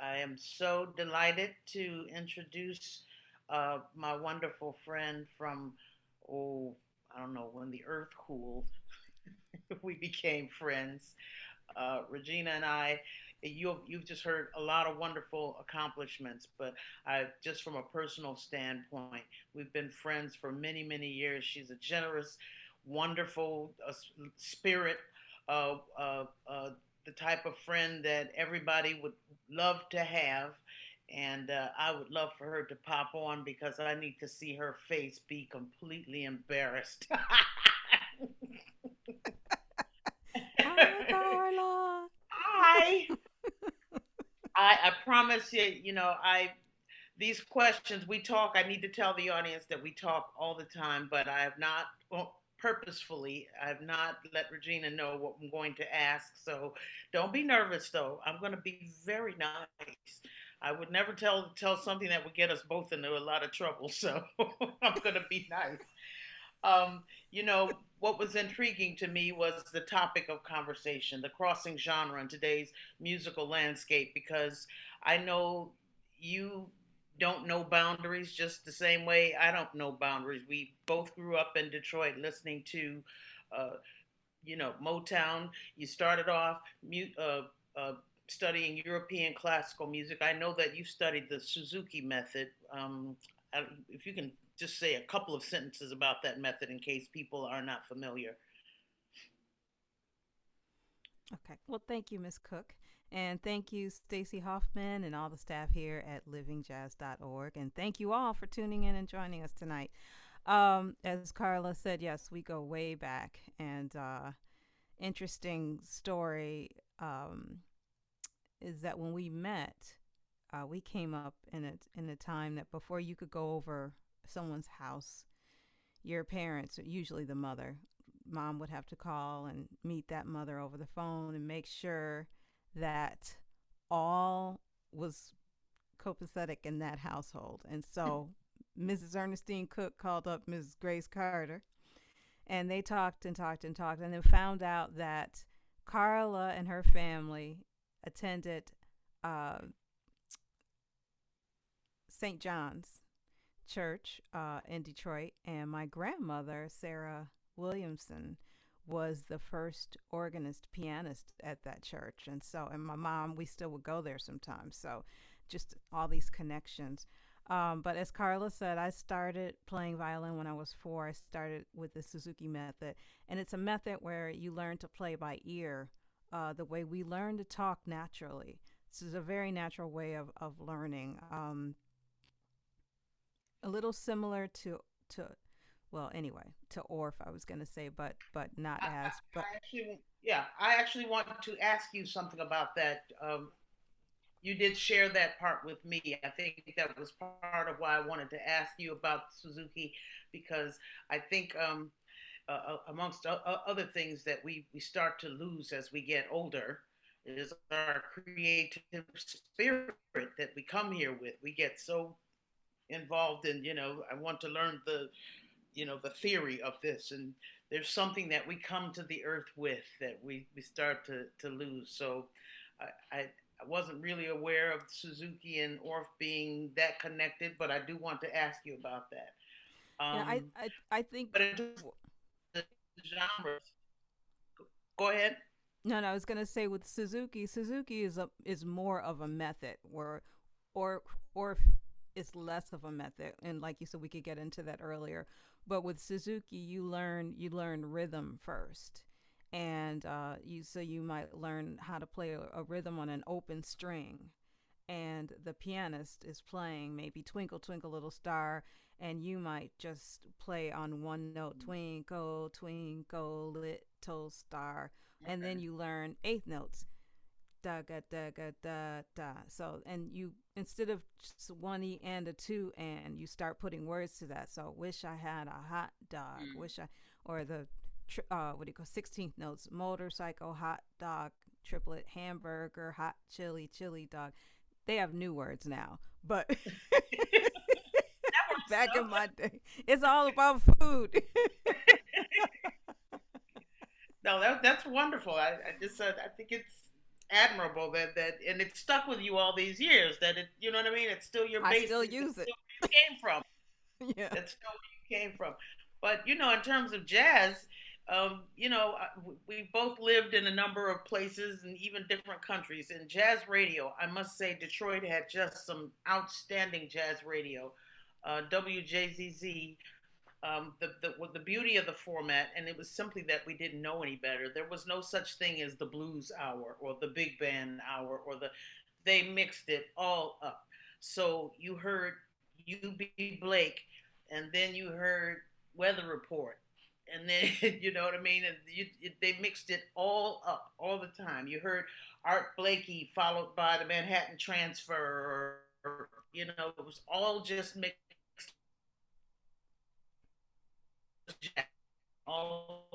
I am so delighted to introduce my wonderful friend from, oh, I don't know, when the earth cooled, we became friends. Regina and I, you've just heard a lot of wonderful accomplishments, but just from a personal standpoint, we've been friends for many, many years. She's a generous, wonderful spirit, uh, uh, uh, the type of friend that everybody would love to have. And I would love for her to pop on because I need to see her face be completely embarrassed. Hi, Carla. Hi. I promise you, I these questions we talk. I need to tell the audience that we talk all the time, but I have not purposefully. I have not let Regina know what I'm going to ask. So don't be nervous, though. I'm going to be very nice. I would never tell something that would get us both into a lot of trouble. So I'm going to be nice. Um, what was intriguing to me was the topic of conversation, the crossing genre in today's musical landscape, because I know you don't know boundaries just the same way I don't know boundaries. We both grew up in Detroit listening to, uh, Motown. You started off uh, studying European classical music. I know that you studied the Suzuki method. If you can just say a couple of sentences about that method in case people are not familiar. Okay. Well, thank you, Miss Cook. And thank you, Stacy Hoffman, and all the staff here at livingjazz.org. And thank you all for tuning in and joining us tonight. As Carla said, yes, we go way back. And interesting story is that when we met, we came up in a time that before you could go over someone's house, your parents, usually the mother, mom would have to call and meet that mother over the phone and make sure that all was copacetic in that household. And so Mrs. Ernestine Cook called up Mrs. Grace Carter, and they talked and talked and talked, and then found out that Carla and her family attended uh, St. John's Church in Detroit, and my grandmother, Sarah Williamson, was the first organist pianist at that church. And so, and my mom, we still would go there sometimes. So, just all these connections. But as Carla said, I started playing violin when I was 4. I started with the Suzuki method, and it's a method where you learn to play by ear, the way we learn to talk naturally. This is a very natural way of learning. A little similar to well, anyway, to Orff, I was going to say, but not as, but I actually want to ask you something about that. You did share that part with me. I think that was part of why I wanted to ask you about Suzuki because I think amongst other things that we start to lose as we get older is our creative spirit that we come here with. We get so involved in, I want to learn the theory of this, and there's something that we come to the earth with that we start to lose. So I, I I wasn't really aware of Suzuki and Orff being that connected, but I do want to ask you about that. yeah, I But think in terms of the genres, go ahead. no, no, I was going to say with Suzuki, Suzuki is more of a method where or or is less of a method, and like you said, we could get into that earlier. But with Suzuki, you learn rhythm first, and you might learn how to play a rhythm on an open string, and the pianist is playing maybe Twinkle Twinkle Little Star, and you might just play on one note, Twinkle Twinkle Little Star, and then Okay. you learn eighth notes, da ga da ga da da. So, and you, instead of just one e and a two and, you start putting words to that. So wish I had a hot dog, Mm. wish I, or the what do you call 16th notes, motorcycle, hot dog, triplet, hamburger, hot chili, chili dog. They have new words now, but That works back in though. my day, it's all about food. No, that's wonderful. I just said I think it's admirable and it stuck with you all these years. That it, you know what I mean? It's still your I base. still It's use it. still where you came from. Yeah. That's still where you came from. But in terms of jazz, we both lived in a number of places and even different countries. In jazz radio, I must say, Detroit had just some outstanding jazz radio. WJZZ, the beauty of the format, and it was simply that we didn't know any better. There was no such thing as the blues hour or the big band hour or the they mixed it all up. So you heard UB Blake, and then you heard Weather Report, and then you know what I mean. And they mixed it all up all the time. You heard Art Blakey followed by the Manhattan Transfer, or it was all just mixed all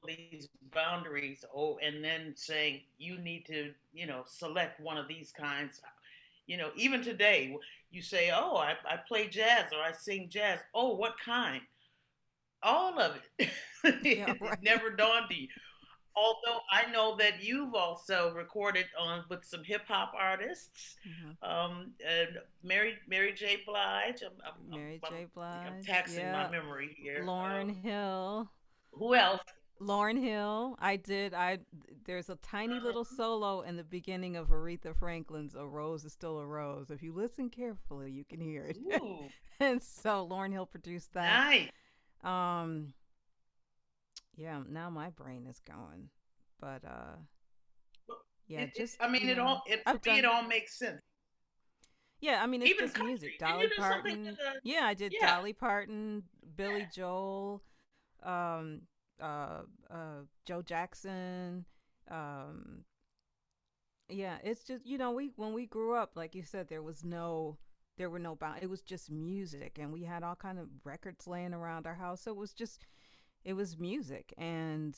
these boundaries. Oh, and then saying you need to select one of these kinds. Even today you say, oh, I play jazz or I sing jazz. Oh, what kind? All of it. Yeah, It right. never dawned on you. Although I know that you've also recorded on with some hip hop artists, Hmm. and Mary J. Blige. Mary J. I'm Blige. taxing my Yeah. memory here. Lauren Hill. Who else? Lauren Hill. I did. I There's a tiny little solo in the beginning of Aretha Franklin's "A Rose Is Still a Rose." If you listen carefully, you can hear it. Ooh, And so Lauren Hill produced that. nice. Um, yeah. Now my brain is going, but yeah. Just I mean, for I've me, it done. all makes sense. Yeah, I mean, it's Even just music. country. Didn't Dolly you do something Parton. with the? Yeah, I did Yeah, Dolly Parton, Billy yeah. Joel, um, Joe Jackson. Um, yeah, it's just we when we grew up, like you said, there were no bound. It was just music, and we had all kind of records laying around our house. So it was music, and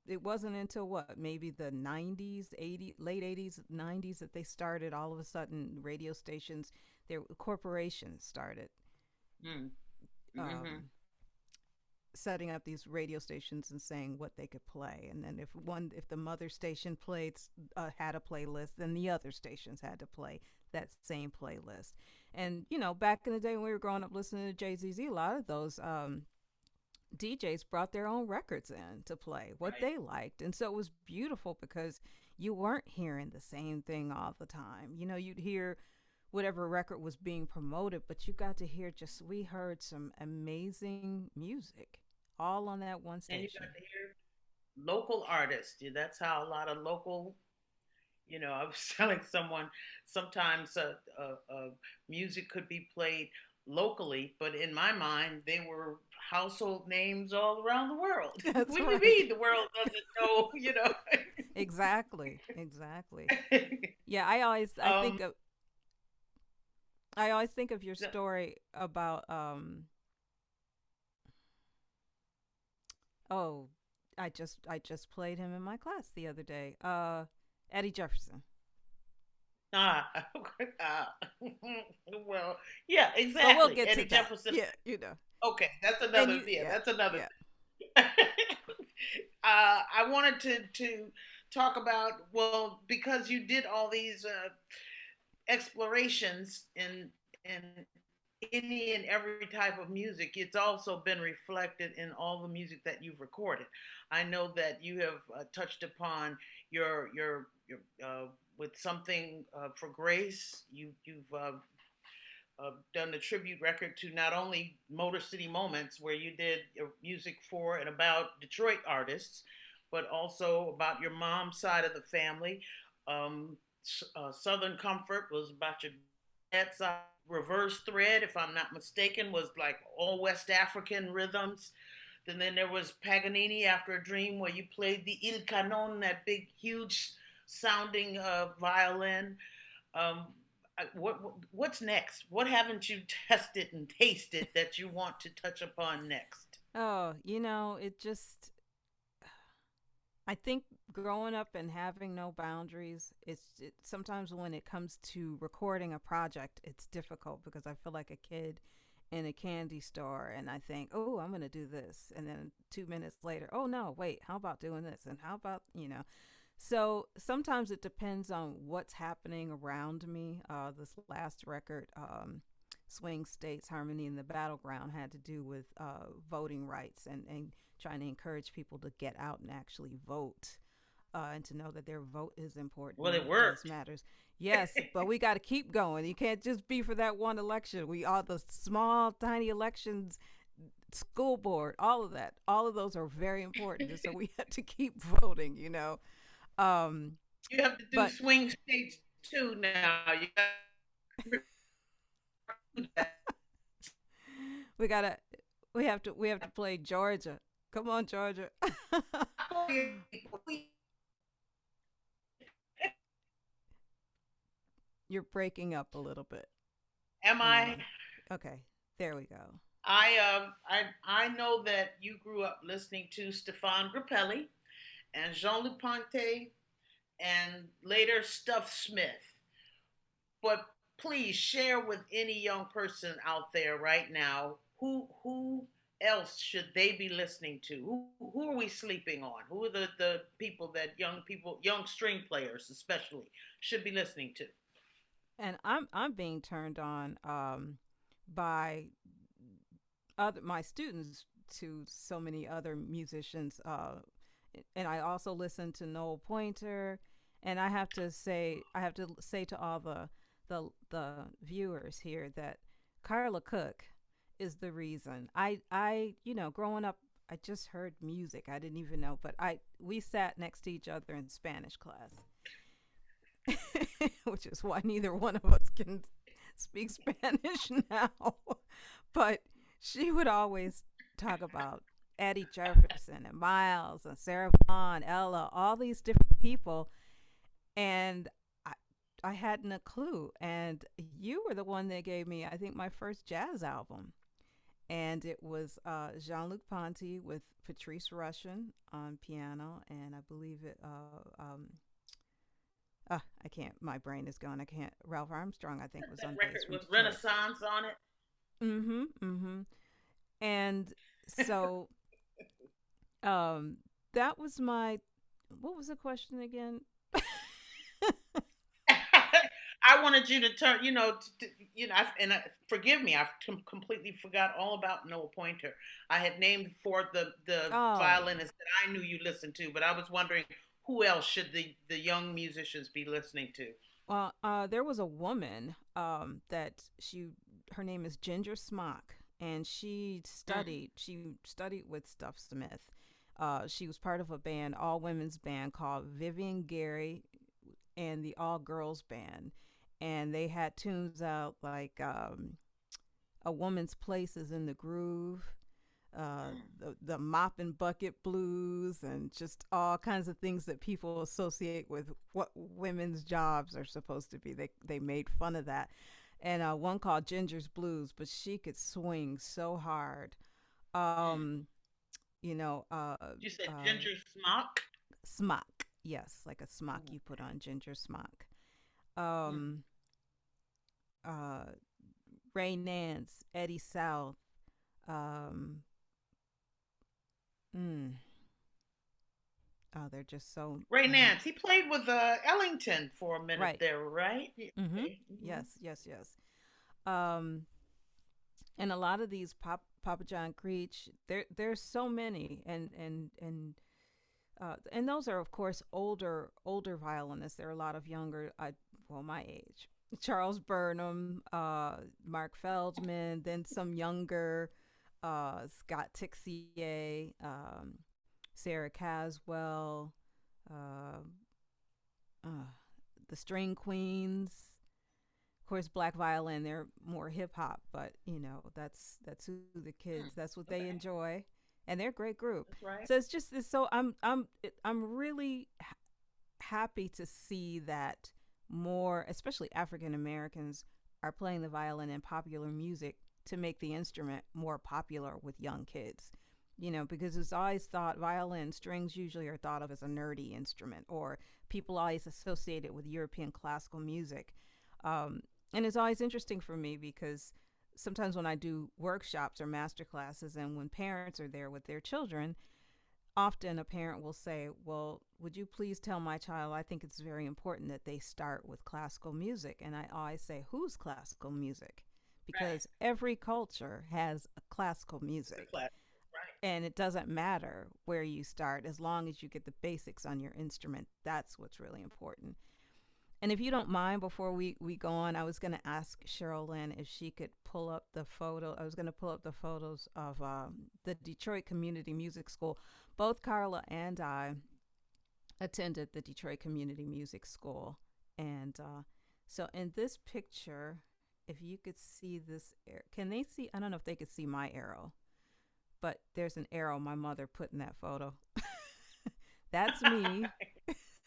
it wasn't until what maybe the 90s 80 late 80s 90s that they started all of a sudden radio stations, their corporations started Mm. Mm-hmm. um, setting up these radio stations and saying what they could play, and then if the mother station played had a playlist, then the other stations had to play that same playlist. And back in the day when we were growing up listening to JZZ, a lot of those DJs brought their own records in to play what Right. they liked. And so it was beautiful because you weren't hearing the same thing all the time. You'd hear whatever record was being promoted, but you got to hear we heard some amazing music all on that one And you got station. to hear local artists. Yeah, that's how a lot of local. I was telling someone sometimes music could be played locally, but in my mind, they were household names all around the world. That's What do you right. mean the world doesn't know? Exactly. Exactly. You Yeah, know? I always think of your story about oh, I just played him in my class the other day. Eddie Jefferson. Ah, ah, well, yeah, But we'll exactly. get to Eddie that. Jefferson. Yeah, Okay, that's And another. Yeah, yeah, that's another. yeah. I wanted to talk about, well, because you did all these explorations in any and every type of music. It's also been reflected in all the music that you've recorded. I know that you have touched upon your with something for Grace. You've done the tribute record to not only Motor City Moments, where you did music for and about Detroit artists, but also about your mom's side of the family. Um, Southern Comfort was about your dad's side. Reverse Thread, if I'm not mistaken, was like all West African rhythms. Then there was Paganini After a Dream, where you played the Il Canon, that big, huge sounding violin. Um, what's next? What haven't you tested and tasted that you want to touch upon next? Oh, it just I think growing up and having no boundaries, sometimes when it comes to recording a project, it's difficult because I feel like a kid in a candy store and I think, oh, I'm going to do this. And then 2 minutes later, oh, no, wait, how about doing this? And how about. So sometimes it depends on what's happening around me. This last record, Swing States Harmony in the Battleground, had to do with voting rights and trying to encourage people to get out and actually vote, and to know that their vote is important Well, and it it does worked. matters. Yes, but we got to keep going. You can't just be for that one election. We all the small, tiny elections, school board, all of that, all of those are very important. And so we have to keep voting. Um, You have to do but swing states too now. You got to do that. we gotta, we have to play Georgia. Come on, Georgia. You're breaking up a little bit, Am and I I? don't. Okay, there we go. I know that you grew up listening to Stefan Grappelli and Jean-Luc Ponty and later Stuff Smith. But please share with any young person out there right now who else should they be listening to? Who are we sleeping on? Who are the people, young string players especially, should be listening to? And I'm being turned on by other my students to so many other musicians, and I also listen to Noel Pointer, and I have to say to all the viewers here that Carla Cook is the reason. Growing up, I just heard music. I didn't even know, but I we sat next to each other in Spanish class, which is why neither one of us can speak Spanish now. But she would always talk about Eddie Jefferson and Miles and Sarah Vaughan, Ella, all these different people, and I, I hadn't a clue. And you were the one that gave me, I think, my first jazz album, and it was Jean-Luc Ponty with Patrice Rushen on piano, and I believe it. I can't. My brain is gone. I can't. Ralph Armstrong, I think, was That on bass record from with Detroit. Renaissance on it. Mm-hmm. Mm-hmm. And so, um, that was my. What was the question again? I wanted you to turn, forgive me, completely forgot all about Noah Pointer. I had named for the Oh, violinist that I knew you listened to, but I was wondering who else should the young musicians be listening to? well, there was a woman that her name is Ginger Smock, and Mm. she studied with Stuff Smith. She was part of a band, all women's band called Vivian Gary and the All Girls Band, and they had tunes out like A Woman's Place is in the Groove, the Mop and Bucket Blues, and just all kinds of things that people associate with what women's jobs are supposed to be. They made fun of that, and one called Ginger's Blues, but she could swing so hard. Mm. Um, you know, You said uh, Ginger Smock. smock, yes, like a smock Ooh. you put on ginger smock. Mm. Um, uh, Ray Nance, Eddie South. Um, mm, oh, they're just so Ray Nance. He played with Ellington for a minute right. there, right? Mm-hmm. Okay. Hmm. Yes, yes, yes. Um, and a lot of these Papa John Creech, there's so many, and those are of course older violinists. There are a lot of younger, my age. Charles Burnham, Mark Feldman, then some younger, Scott Tixier, Sarah Caswell, uh, uh, the String Queens. Of course, black violin, they're more hip hop, but that's who the kids, Mm. that's what they Okay, enjoy, and they're a great group. that's right. So it's so I'm really happy to see that more, especially African Americans, are playing the violin in popular music to make the instrument more popular with young kids. Because it's always thought violin strings usually are thought of as a nerdy instrument, or people always associate it with European classical music. Um, and it's always interesting for me because sometimes when I do workshops or master classes, and when parents are there with their children, often a parent will say, "Well, would you please tell my child I think it's very important that they start with classical music?" And I always say, "Who's classical music?" Right. Because every culture has a classical It's a music. class. Right. And it doesn't matter where you start as long as you get the basics on your instrument. That's what's really important. And if you don't mind, before we go on, I was going to ask Cheryl Lynn if she could pull up the photo. I was going to pull up the photos of the Detroit Community Music School. Both Carla and I attended the Detroit Community Music School. And so in this picture, if you could see this, can they see? I don't know if they could see my arrow, but there's an arrow my mother put in that photo. That's me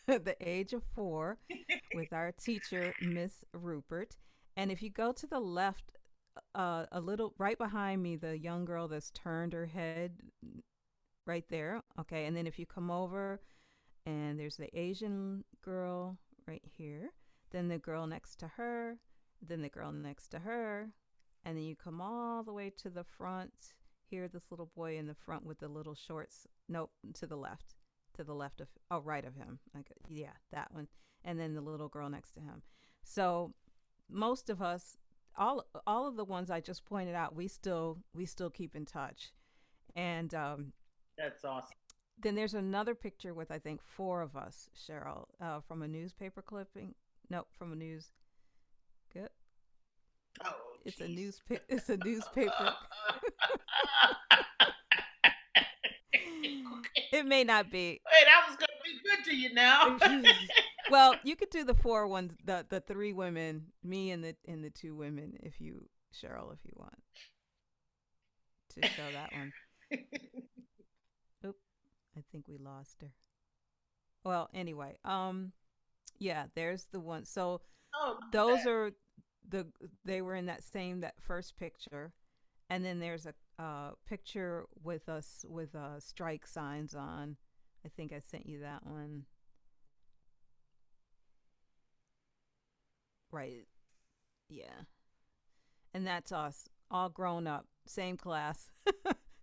at the age of 4 with our teacher, Miss Rupert. And if you go to the left, a little right behind me, the young girl that's turned her head right there. Okay. And then if you come over, and there's the Asian girl right here, then the girl next to her, then the girl next to her, and then you come all the way to the front. Here, this little boy in the front with the little shorts. Nope, to the left of, oh, right of him. Like, yeah, that one, and then the little girl next to him. So most of us, all of the ones I just pointed out, we still keep in touch. And That's awesome. then there's another picture with I think 4 of us, Cheryl, from a newspaper clipping. Nope, from a news. Good. Oh, It's a jeez. news. It's a newspaper. It may not be. Hey, that was gonna be good to you now. Well, you could do the 4 ones, the 3 women, me and the 2 women, if you, Cheryl, if you want to show that one. Oop, I think we lost her. Well, anyway, yeah, there's the one. So Oh, those are the they were in that first picture, and then there's a picture with us with strike signs on. I think I sent you that one. Right. Yeah. And that's us, all grown up, same class,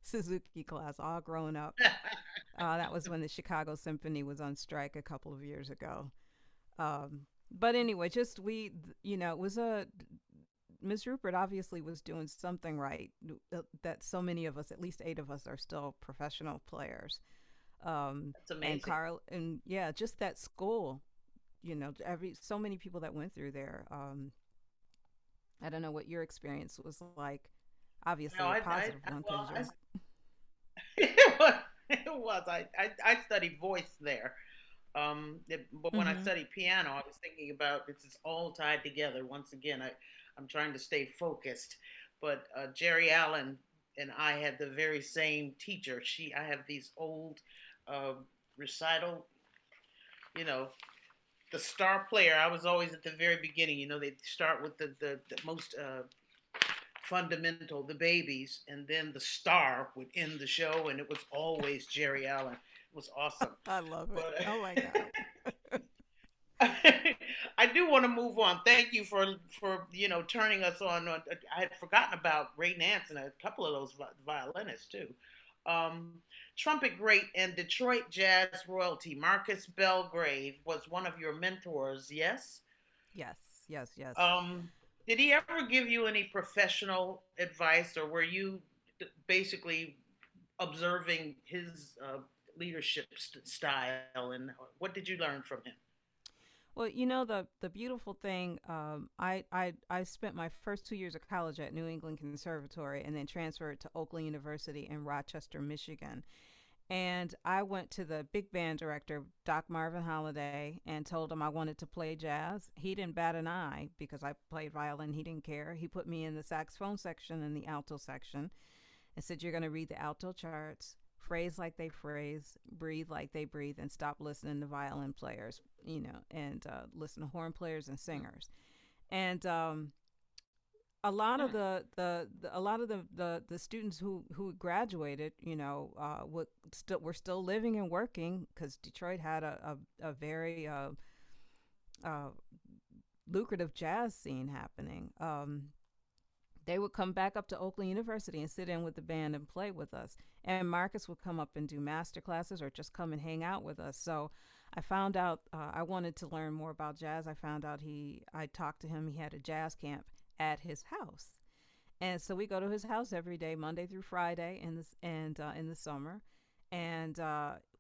Suzuki class, all grown up. That was when the Chicago Symphony was on strike a couple of years ago. But anyway, just it was a Miss Rupert obviously was doing something right. That so many of us, at least 8 of us, are still professional players. that's And amazing. Carl, and yeah, just that school. Every so many people that went through there. I don't know what your experience was like. No, Obviously, a positive one well, because you're. it was, it was. I studied voice there. But when I Mm-hmm. studied piano, I was thinking about it's all tied together. Once again, I'm trying to stay focused. But Jerry Allen and I had the very same teacher. I have these old uh, recital, you know, the star player. I was always at the very beginning. They start with the most fundamental, the babies, and then the star would end the show, and it was always Jerry Allen. It was awesome. I love it. But Oh my god. I do want to move on. Thank you for turning us on. I had forgotten about Ray Nance and a couple of those violinists too. Um, Trumpet great and Detroit jazz royalty Marcus Belgrave was one of your mentors. Yes. Yes, yes, yes. Um, did he ever give you any professional advice, or were you basically observing his leadership style? And what did you learn from him? Well, the beautiful thing. I spent my first 2 years of college at New England Conservatory and then transferred to Oakland University in Rochester, Michigan. And I went to the big band director, Doc Marvin Holliday, and told him I wanted to play jazz. He didn't bat an eye because I played violin. He didn't care. He put me in the saxophone section and the alto section and said, "You're going to read the alto charts, phrase like they phrase, breathe like they breathe, and stop listening to violin players, and listen to horn players and singers." And a lot of Hmm. the students who graduated, were still living and working because Detroit had a very uh, lucrative jazz scene happening. They would come back up to Oakland University and sit in with the band and play with us. And Marcus would come up and do master classes or just come and hang out with us. So I found out I wanted to learn more about jazz. I found out I talked to him. He had a jazz camp at his house. And so we go to his house every day, Monday through Friday, in the summer, and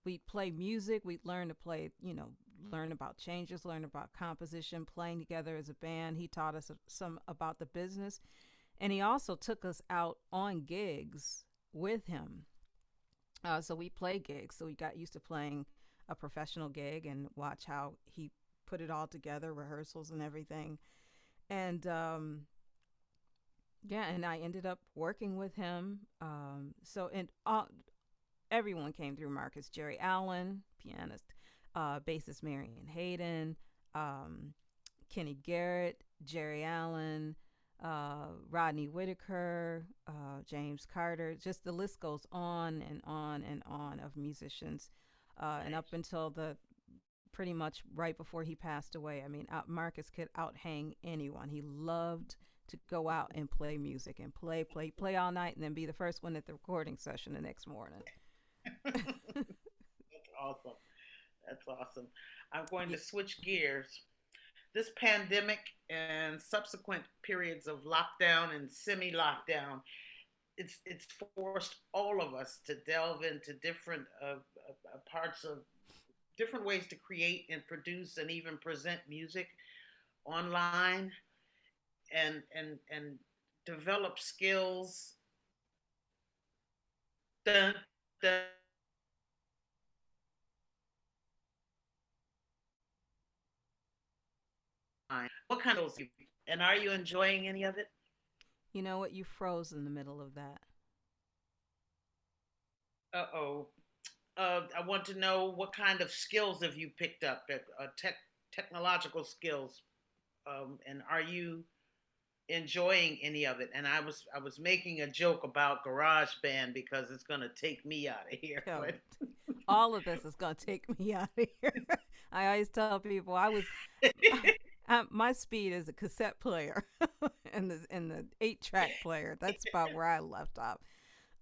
we play music. We learn to play, learn about changes, learn about composition, playing together as a band. He taught us some about the business, and he also took us out on gigs with him. So we play gigs. So we got used to playing a professional gig and watch how he put it all together, rehearsals and everything. And yeah, and I ended up working with him. Everyone came through Marcus. Jerry Allen, pianist, bassist Marion Hayden, um, Kenny Garrett, Jerry Allen, Rodney Whitaker, James Carter. Just the list goes on and on and on of musicians. And up until the pretty much right before he passed away, I mean, Marcus could outhang anyone. He loved to go out and play music and play all night and then be the first one at the recording session the next morning. That's awesome. That's awesome. I'm going Yeah. to switch gears. This pandemic and subsequent periods of lockdown and semi-lockdown, it's forced all of us to delve into different parts of different ways to create and produce and even present music online and develop skills. Dun, dun, what kind of skills and are you enjoying any of it? You know what? You froze in the middle of that. Uh-oh. I want to know what kind of skills have you picked up, technological skills, and are you enjoying any of it? And I was making a joke about Garage Band because it's gonna take me out of here. Yo, But all of this is gonna take me out of here. I always tell people my speed is a cassette player and the 8-track player. That's about where I left off.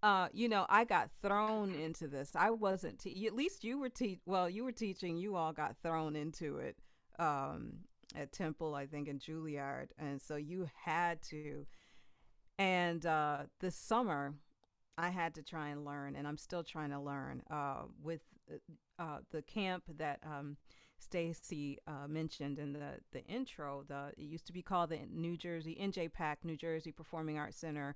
I got thrown into this. I wasn't. At least you were well, you were teaching. You all got thrown into it at Temple, I think, in Juilliard, and so you had to. And this summer, I had to try and learn, and I'm still trying to learn with the camp that Stacy mentioned in the intro. It used to be called the New Jersey NJPAC, New Jersey Performing Arts Center,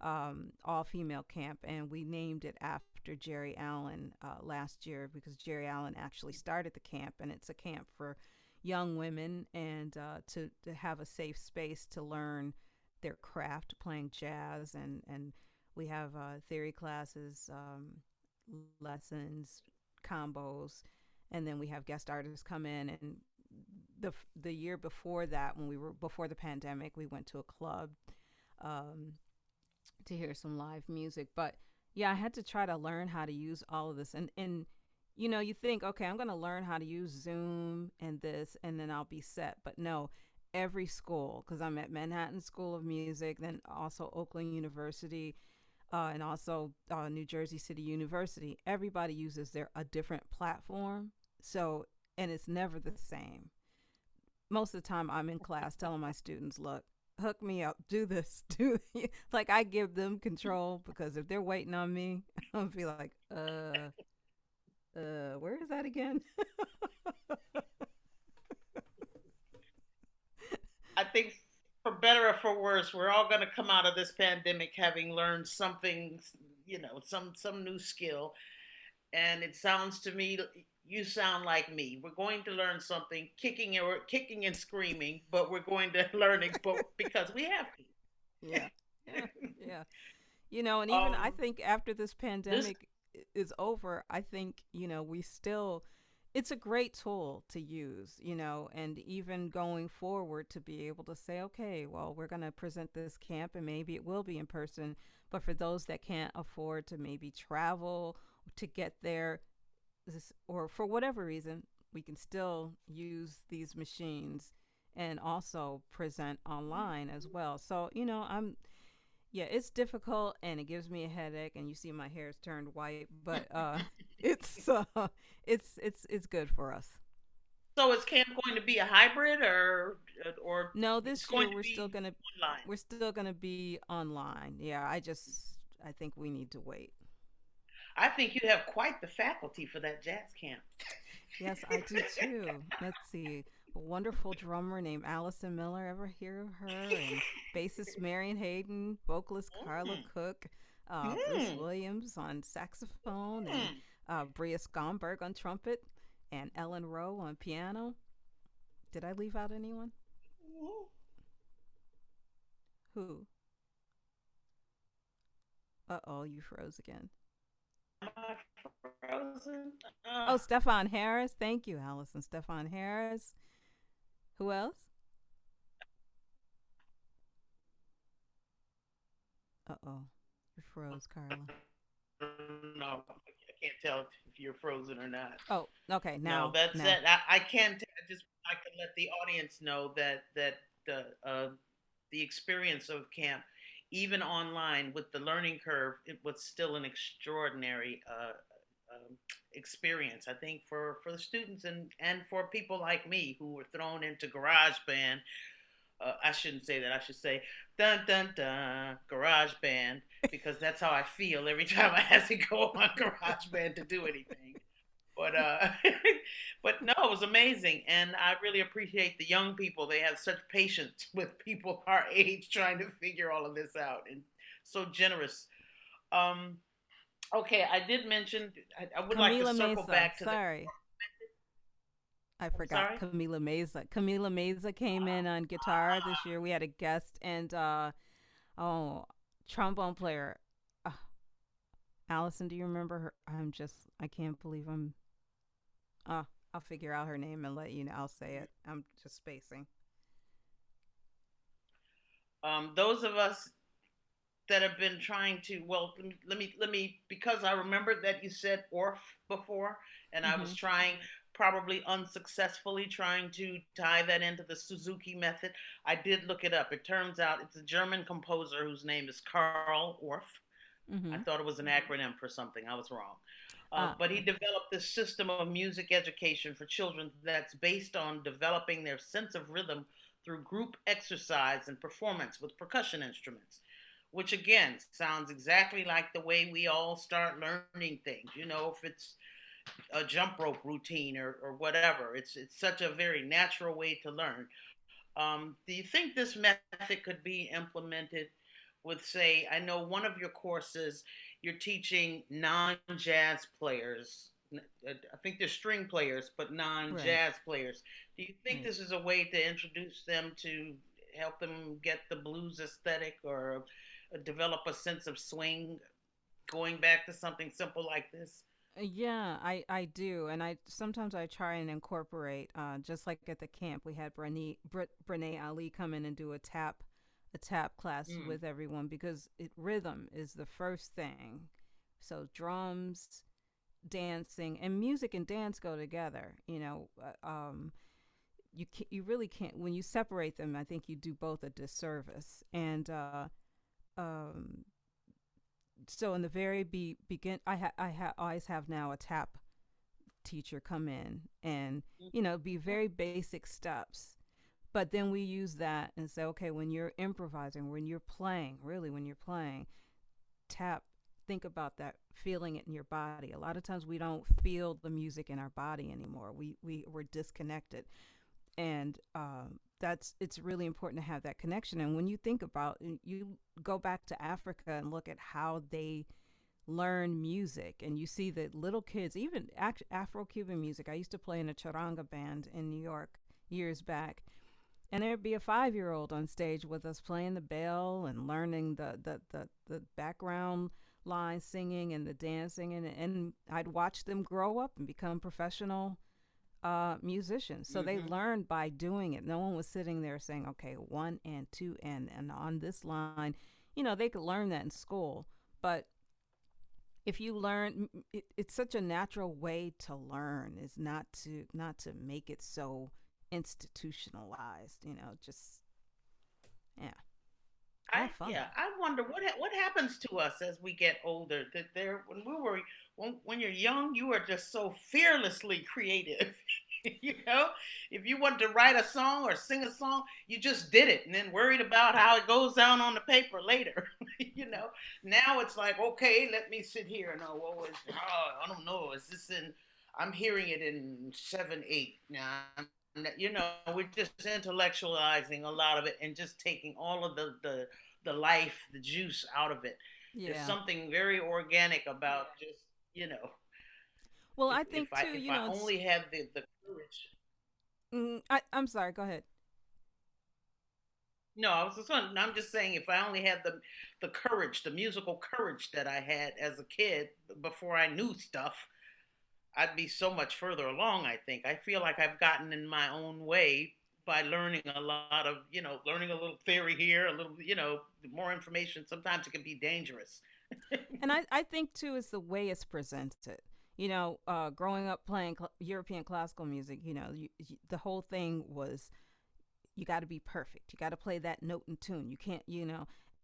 all female camp, and we named it after Jerry Allen last year because Jerry Allen actually started the camp, and it's a camp for young women and to have a safe space to learn their craft playing jazz, and we have theory classes, lessons, combos, and then we have guest artists come in. And the year before that, when we were before the pandemic, we went to a club um, to hear some live music. But yeah, I had to try to learn how to use all of this. And you think, okay, I'm going to learn how to use Zoom and this, and then I'll be set. But no, every school, because I'm at Manhattan School of Music, then also Oakland University, and also New Jersey City University. Everybody uses a different platform. So, and it's never the same. Most of the time, I'm in class telling my students, look, hook me up, do this, like I give them control because if they're waiting on me, I'll be like, where is that again? I think for better or for worse, we're all going to come out of this pandemic having learned something, some new skill. And it sounds to me you sound like me. We're going to learn something, kicking and screaming, but we're going to learn it, but because we have Yeah, yeah, to. yeah. And even I um, think after this this pandemic is over, I think, we still, it's a great tool to use, and even going forward to be able to say, okay, well, we're going to present this camp and maybe it will be in person. But for those that can't afford to maybe travel to get there, or for whatever reason, we can still use these machines and also present online as well. So, Yeah, it's difficult and it gives me a headache and you see my hair's turned white, but it's it's good for us. So is camp going to be a hybrid or No, it's this going year to be online? we're still gonna be online. Yeah, I think we need to wait. I think you have quite the faculty for that jazz camp. Yes, I do too. Let's see. A wonderful drummer named Allison Miller. Ever hear of her? And bassist Marion Hayden, vocalist Carla Mm, Cook, Bruce mm, Williams on saxophone, and mm. Bria Skomberg on trumpet, and Ellen Rowe on piano. Did I leave out anyone? Who? Uh-oh, you froze again. Am I frozen? Oh, Stefan Harris. Thank you, Allison. Stefan Harris. Who else? Uh-oh, you froze, Carla. No, I can't tell if you're frozen or not. Oh, okay, No, now, that's now. it. I can't. I just I can let the audience know that the experience of camp, even online with the learning curve, it was still an extraordinary experience. I think for the students and for people like me who were thrown into garage band. I shouldn't say that. I should say dun dun dun garage band because that's how I feel every time I have to go on garage band to do anything. But but no, it was amazing, and I really appreciate the young people. They have such patience with people our age trying to figure all of this out, and so generous. Um, okay, I did mention I would like to Camila circle Mesa. back to the. Sorry, I I'm forgot sorry. Camila Mesa. Camila Mesa came in on guitar this year. We had a guest and oh, trombone player. Uh, Allison, do you remember her? I can't believe uh I'll figure out her name and let you know. I'll say it. I'm just spacing. Those of us that have been trying to well let me because I remember that you said orf before and I was Mhm. trying probably unsuccessfully trying to tie that into the Suzuki method. I did look it up. It turns out it's a German composer whose name is Karl Orff. I Mhm. thought it was an acronym for something. I was wrong. Uh But he developed this system of music education for children that's based on developing their sense of rhythm through group exercise and performance with percussion instruments, which again sounds exactly like the way we all start learning things. You know, if it's a jump rope routine or whatever, it's such a very natural way to learn. Do you think this method could be implemented with, say, I know one of your courses you're teaching non-jazz players. I think they're string players, but right. non-jazz players. Do you think Right. this is a way to introduce them to help them get the blues aesthetic or develop a sense of swing, going back to something simple like this? Yeah, I do, and I sometimes I try and incorporate. Just like at the camp, we had Brene Ali come in and do a tap class Mm, with everyone because rhythm is the first thing. So drums, dancing, and music and dance go together. You really can't when you separate them. I think you do both a disservice. And um, so in the very begin, always have now a tap teacher come in and be very basic steps, but then we use that and say, okay, when you're improvising, when you're playing, really when you're playing, tap, think about that, feeling it in your body. A lot of times we don't feel the music in our body anymore. We're disconnected, and that's it's really important to have that connection. And when you think about, you go back to Africa and look at how they learn music, and you see that little kids, even Afro-Cuban music. I used to play in a charanga band in New York years back, and there'd be a 5-year old on stage with us playing the bell and learning the background line singing and the dancing, and I'd watch them grow up and become professional musicians. So they mm-hmm. learned by doing it. No one was sitting there saying, okay, one and two and on this line. They could learn that in school, but if you learn, it's such a natural way to learn, is not to make it so institutionalized. Just yeah. Have fun. I wonder what happens to us as we get older. That there, when you're young, you are just so fearlessly creative. you know, if you wanted to write a song or sing a song, you just did it, and then worried about how it goes down on the paper later. you know, now it's like, okay, let me sit here and I don't know, is this in? I'm hearing it in 7/8 now. We're just intellectualizing a lot of it and just taking all of the life, the juice out of it. There's Yeah. something very organic about just you know Well, I think too, if I it's. only had the courage. I'm sorry. Go ahead. No, I'm just saying if I only had the courage, the musical courage that I had as a kid before I knew stuff, I'd be so much further along, I think. I feel like I've gotten in my own way by learning a lot of, learning a little theory here, a little, more information. Sometimes it can be dangerous. And I think too is the way it's presented. Growing up playing European classical music, the whole thing was you got to be perfect. You got to play that note and tune. You can't,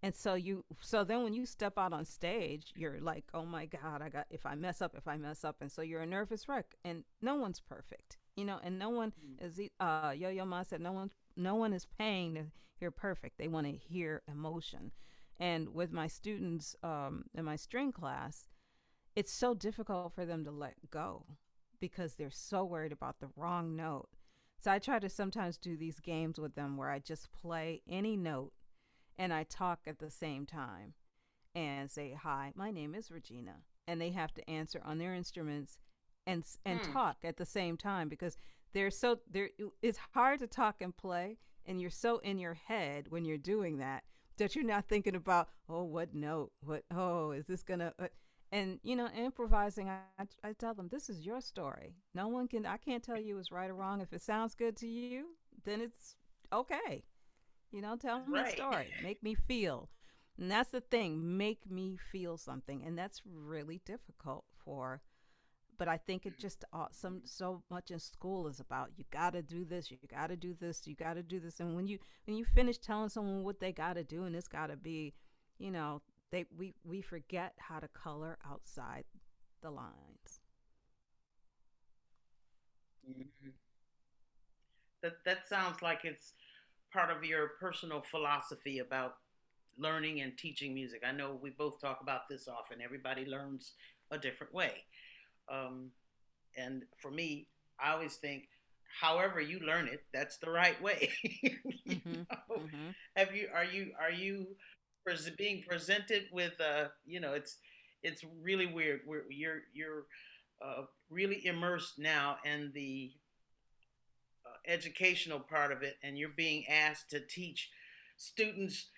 And so then when you step out on stage, you're like, oh my God, if I mess up. And so you're a nervous wreck. And no one's perfect, and no one is, Yo Yo Ma said, no one is paying to hear perfect. They want to hear emotion. And with my students in my string class, it's so difficult for them to let go because they're so worried about the wrong note. So I try to sometimes do these games with them where I just play any note and I talk at the same time and say, "Hi, my name is Regina." And they have to answer on their instruments and Hmm. talk at the same time because they're it's hard to talk and play and you're so in your head when you're doing that you're not thinking about, oh, what note, what, oh, is this gonna and improvising. I tell them, this is your story. No one can, I can't tell you it's right or wrong. If it sounds good to you, then it's okay. Tell me a Right. story, make me feel. And that's the thing, make me feel something. And that's really difficult for, but I think it just so much in school is about, you got to do this, you got to do this, you got to do this. And when you finish telling someone what they got to do, and it's got to be, you know we forget how to color outside the lines. Mhm. That sounds like it's part of your personal philosophy about learning and teaching music. I know we both talk about this often. Everybody learns a different way. Um, and for me, I always think, however you learn it, that's the right way. you Mhm. know, Mhm. are you being presented with it's really weird. You're really immersed now in the educational part of it, and you're being asked to teach students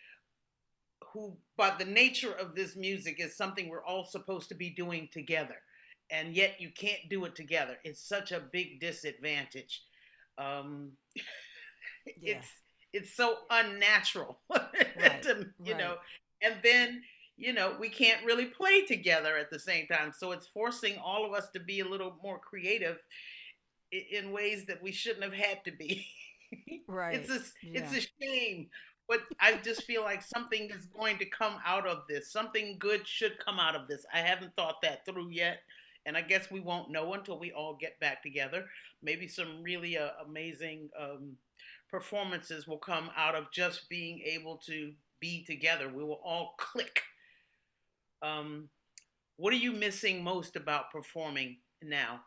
who, by the nature of this music, is something we're all supposed to be doing together, and yet you can't do it together. It's such a big disadvantage. Um, Yeah. it's it's so unnatural Right. to, Right. and then we can't really play together at the same time. So it's forcing all of us to be a little more creative in ways that we shouldn't have had to be. Right. it's Yeah. a shame, but I just feel like something is going to come out of this. Something good should come out of this. I haven't thought that through yet, and I guess we won't know until we all get back together. Maybe some really amazing performances will come out of just being able to be together. We will all click. Um, what are you missing most about performing now?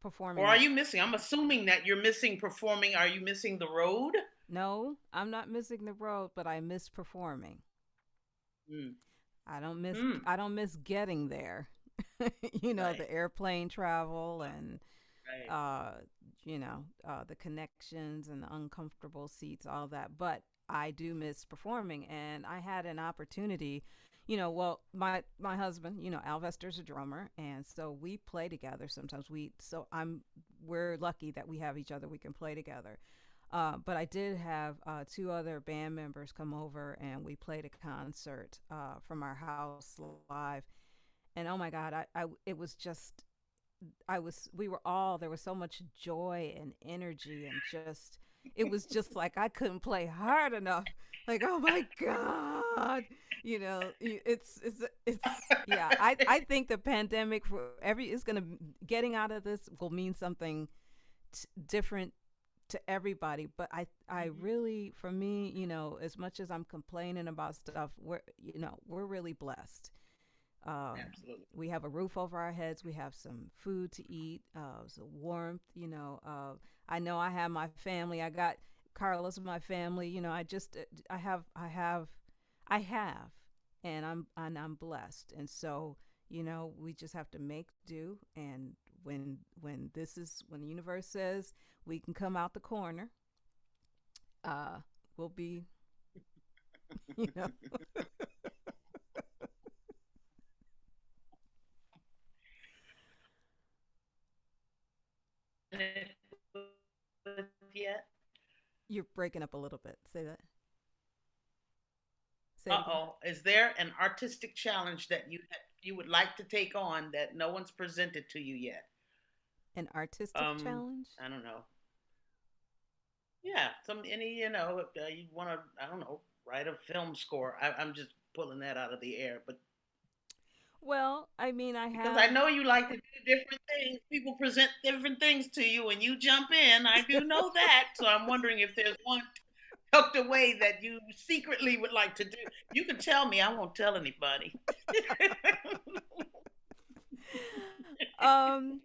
Or Performing are at. you missing? I'm assuming that you're missing performing. Are you missing the road? No, I'm not missing the road, but I miss performing. Mm. I don't miss Mm. I don't miss getting there. Right. The airplane travel and Right. uh the connections and the uncomfortable seats, all that. But I do miss performing, and I had an opportunity. Well, my husband, Alvester's a drummer, and so we play together sometimes. We're lucky that we have each other. We can play together. But I did have two other band members come over, and we played a concert from our house live. And oh my God, it was just, we were all, there was so much joy and energy and just it was just like I couldn't play hard enough. Like, oh my God, it's yeah. I think the pandemic for every is gonna getting out of this will mean something different to everybody. But I Mhm. really, for me, as much as I'm complaining about stuff, we're really blessed. um, Absolutely. we have a roof over our heads. We have some food to eat, some warmth. I know I have my family. I got Carla's my family. I just, I have, and I'm blessed. And so, we just have to make do. And when the universe says we can come out the corner, uh, we'll be, you know, Yet? you're breaking up a little bit. Say that. Say it Uh again. oh. Is there an artistic challenge that you would like to take on that no one's presented to you yet? An artistic Um, challenge. I don't know. Yeah, some any you want to I don't know write a film score. I'm just pulling that out of the air, but Well, I mean, I because I have. know you like to do different things, people present different things to you, and you jump in. I do know that, so I'm wondering if there's one tucked away that you secretly would like to do. You can tell me. I won't tell anybody. um,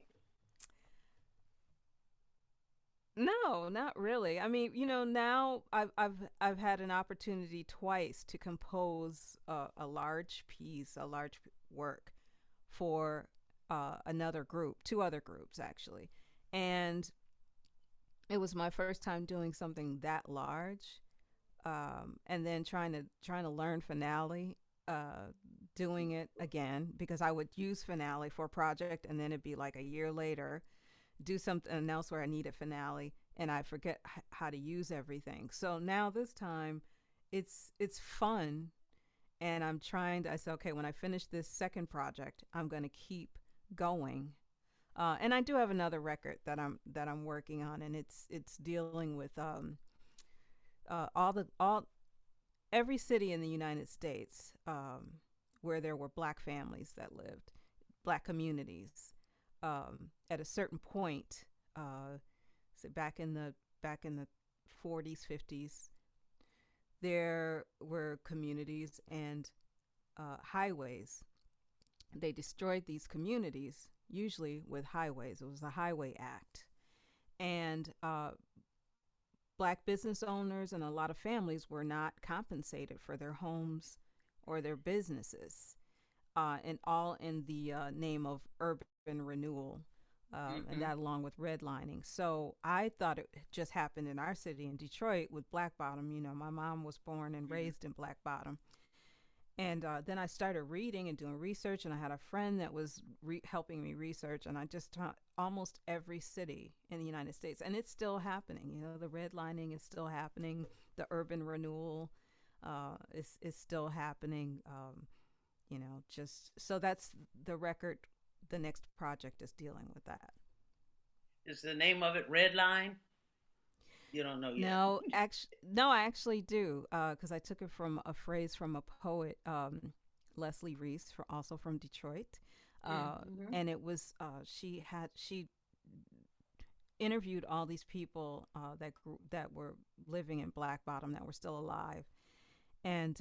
no, not really. I mean, now I've had an opportunity twice to compose a large piece, a large work for another group, two other groups actually, and it was my first time doing something that large. And then trying to learn finale, doing it again because I would use finale for a project, and then it'd be like a year later do something else where I needed finale, and I forget how to use everything. So now this time, it's fun, and I'm trying to. I said, okay, when I finish this second project, I'm going to keep going. And I do have another record that I'm working on, and it's dealing with all every city in the United States, where there were black families that lived, black communities. At a certain point, so back in the 40s, 50s, there were communities and highways. They destroyed these communities, usually with highways. It was the Highway Act, and black business owners and a lot of families were not compensated for their homes or their businesses, and all in the name of urban renewal, and Hmm. that along with redlining. So I thought it just happened in our city in Detroit with Black Bottom. My mom was born and Hmm. raised in Black Bottom. And then I started reading and doing research, and I had a friend that was helping me research, and I just taught almost every city in the United States, and it's still happening. The redlining is still happening. The urban renewal is still happening. Just so that's the record. The next project is dealing with that. Is the name of it Red Line? You don't know yet. No, I actually do, because I took it from a phrase from a poet, Leslie Reese, also from Detroit, Mm-hmm. and it was she interviewed all these people that were living in Black Bottom that were still alive, and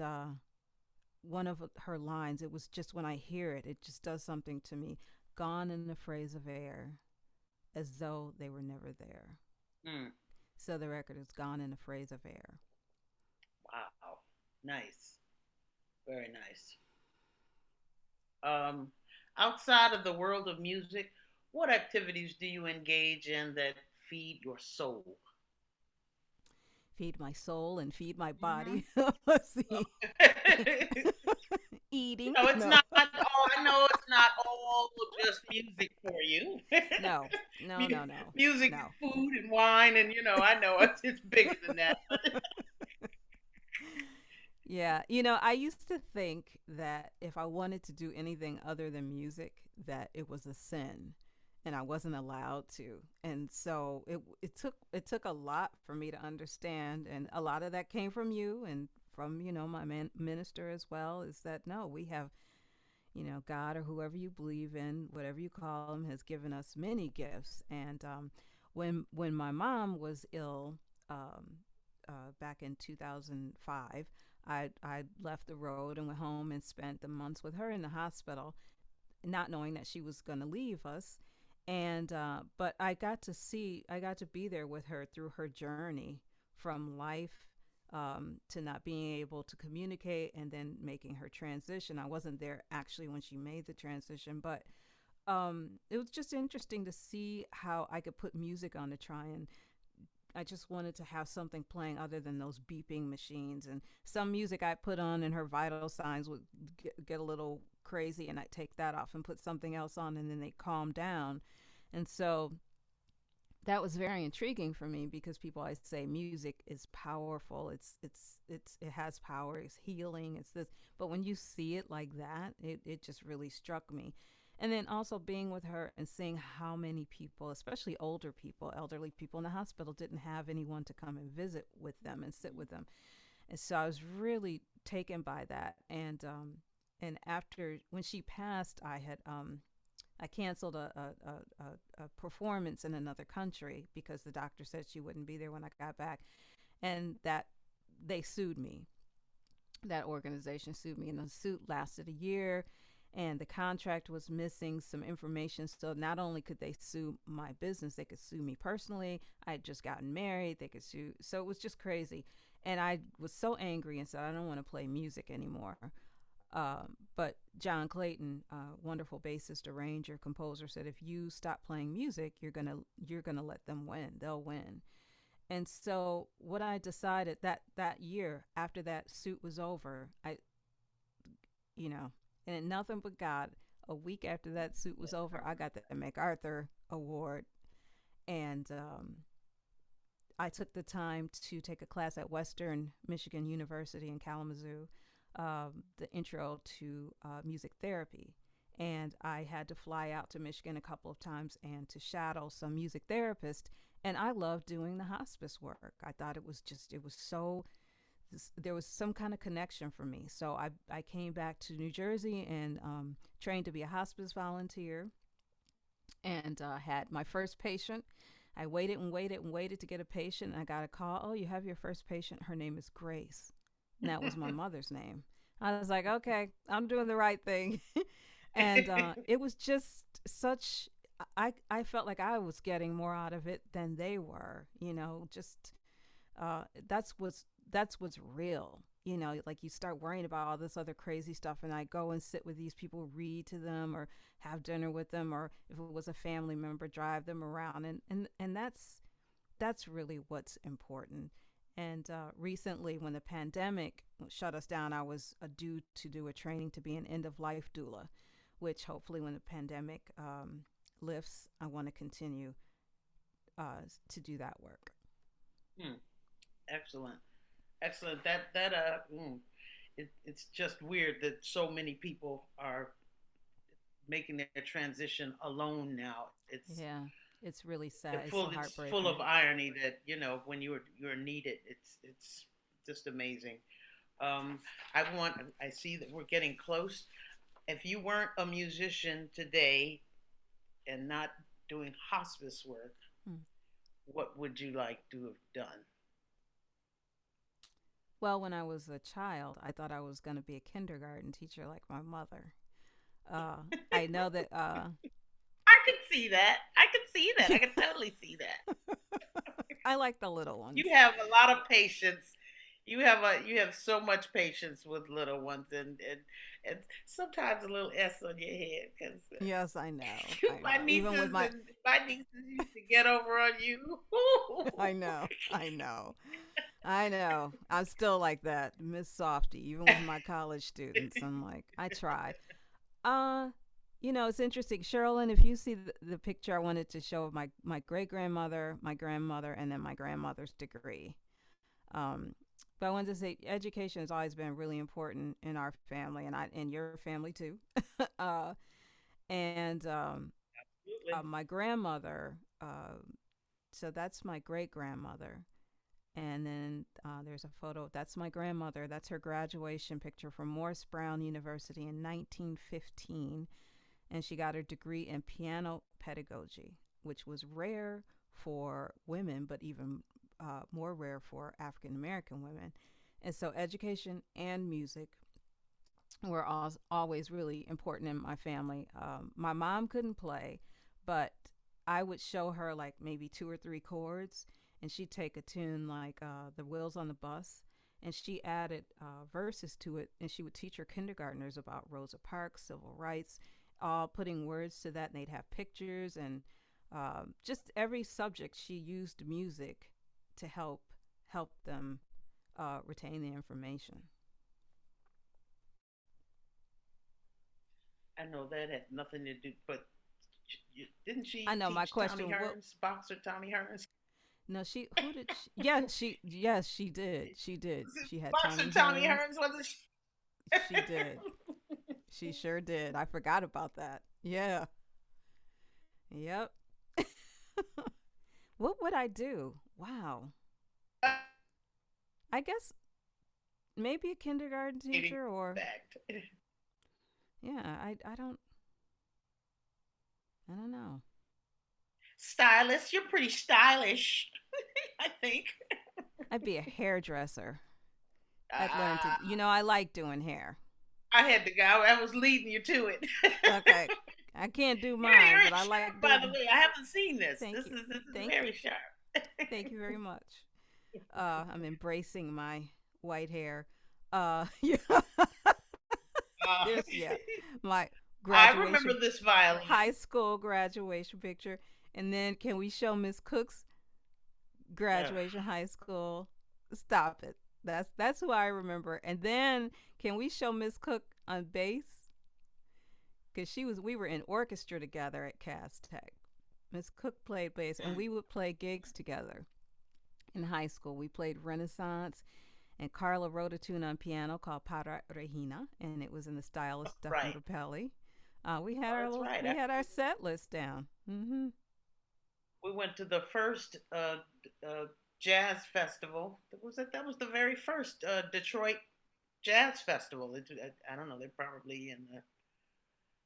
one of her lines, it was just when I hear it, it just does something to me. Gone in the phrase of air, as though they were never there. Mm. So the record is gone in a phrase of air. Wow. Nice. Very nice. Um, Outside of the world of music, what activities do you engage in that feed your soul? Feed my soul and feed my Mm-hmm. body. Let's see. Eating. It's No. not. Oh, I know it's not all just music for you. No. No, no, no. Music No. and food and wine, and I know it's bigger than that. Yeah, I used to think that if I wanted to do anything other than music, that it was a sin. and I wasn't allowed to. And so it took a lot for me to understand, and a lot of that came from you and from my minister as well. Is that no, we have God or whoever you believe in, whatever you call him, has given us many gifts. And when my mom was ill, back in 2005, I left the road and went home and spent the months with her in the hospital, not knowing that she was going to leave us. And but I got to be there with her through her journey from life, to not being able to communicate, and then making her transition. I wasn't there actually when she made the transition, but it was just interesting to see how I could put music on to try and I just wanted to have something playing other than those beeping machines. And some music I put on and her vital signs would get a little crazy, and I'd take that off and put something else on, and then they calm down. And so that was very intriguing for me because people always say music is powerful. It has power. It's healing. It's this. But when you see it like that, it just really struck me. And then also being with her and seeing how many people, especially older people, elderly people in the hospital, didn't have anyone to come and visit with them and sit with them. And so I was really taken by that. And after when she passed, I canceled a performance in another country because the doctor said she wouldn't be there when I got back, and that they sued me. That organization sued me, and the suit lasted a year. And the contract was missing some information. So not only could they sue my business, they could sue me personally. I had just gotten married. They could sue. So it was just crazy. And I was so angry and said, I don't want to play music anymore. But John Clayton, wonderful bassist, arranger, composer, said if you stop playing music, you're gonna let them win. They'll win. And so what I decided that year after that suit was over, you know, and nothing but God. A week after that suit was over, I got the MacArthur Award, and I took the time to take a class at Western Michigan University in Kalamazoo, the intro to music therapy. And I had to fly out to Michigan a couple of times and to shadow some music therapists. And I loved doing the hospice work. I thought it was so, there was some kind of connection for me. So I came back to New Jersey and trained to be a hospice volunteer, and had my first patient. I waited and waited and waited to get a patient, and I got a call. Oh, you have your first patient. Her name is Grace. And that was my mother's name. I was like, okay, I'm doing the right thing. And it was just such, I felt like I was getting more out of it than they were, just uh, that's what's that's what's real. Like you start worrying about all this other crazy stuff, and I go and sit with these people, read to them, or have dinner with them, or if it was a family member, drive them around, and that's really what's important. And recently, when the pandemic shut us down, I was due to do a training to be an end of life doula, which hopefully, when the pandemic lifts, I want to continue to do that work. Hmm. Excellent. Excellent. It's just weird that so many people are making their transition alone now. Yeah, it's really sad. It's so It's full heartbreaking. of irony that when you're needed, it's just amazing. Um, I see that we're getting close. If you weren't a musician today and not doing hospice work, Hmm. what would you like to have done? Well, when I was a child, I thought I was going to be a kindergarten teacher like my mother. I know that. I could see that. I could see that. I could totally see that. I like the little ones. You have a lot of patience. You have so much patience with little ones, and sometimes a little S on your head because Yes, I know. I my know. Even with nieces my, and my nieces used to get over on you. I know. I know. I know. I'm still like that, Miss Softy. Even with my college students, I'm like, I try. Uh, it's interesting, Sherilyn. If you see the picture I wanted to show of my great grandmother, my grandmother, and then my grandmother's degree. Um, but I wanted to say education has always been really important in our family, and your family too. uh, and absolutely. my grandmother, so that's my great grandmother. And then there's a photo. That's my grandmother. That's her graduation picture from Morris Brown University in 1915. And she got her degree in piano pedagogy, which was rare for women, but even more rare for African American women. And so education and music were always really important in my family. My mom couldn't play, but I would show her like maybe two or three chords, and she'd take a tune like "The Wheels on the Bus," and she added verses to it, and she would teach her kindergartners about Rosa Parks, civil rights, all putting words to that, and they'd have pictures and just every subject. She used music to help them retain the information. I know that had nothing to do, but didn't I she know my teach Tommy question. What? Hearns, boxer Tommy Hearns? No, she. Who did? She, yeah, she. Yes, she did. She did. Was it She had boxer Tommy Tommy Hearns. Hearns? Was She it? did. She sure did. I forgot about that. Yeah. Yep. What would I do? Wow. I guess maybe a kindergarten teacher or Fact. yeah. I don't know. Stylist, you're pretty stylish, I think. I'd be a hairdresser. I'd learn to. Uh, I like doing hair. I had to go. I was leading you to it. Okay. I can't do You're mine, but very I sharp, like by the doing. way. I haven't seen this. Thank you. This is Thank you. very sharp. Thank you very much. I'm embracing my white hair. Yeah, Uh, there's yeah, my I remember graduation, this violin. high school graduation picture, and then can we show Miss Cook's Ugh. graduation high school? Stop it. That's who I remember. And then can we show Miss Cook on bass? Because we were in orchestra together at Cass Tech. Miss Cook played bass, and Mm. we would play gigs together in high school. We played Renaissance, and Carla wrote a tune on piano called Para Regina, and it was in the style of Stefan Right. Grappelli. Oh, that's right. We had our set list down. Mm-hmm. We went to the first uh, jazz festival. Was it? That was the very first Detroit jazz festival. I don't know. They're probably in the.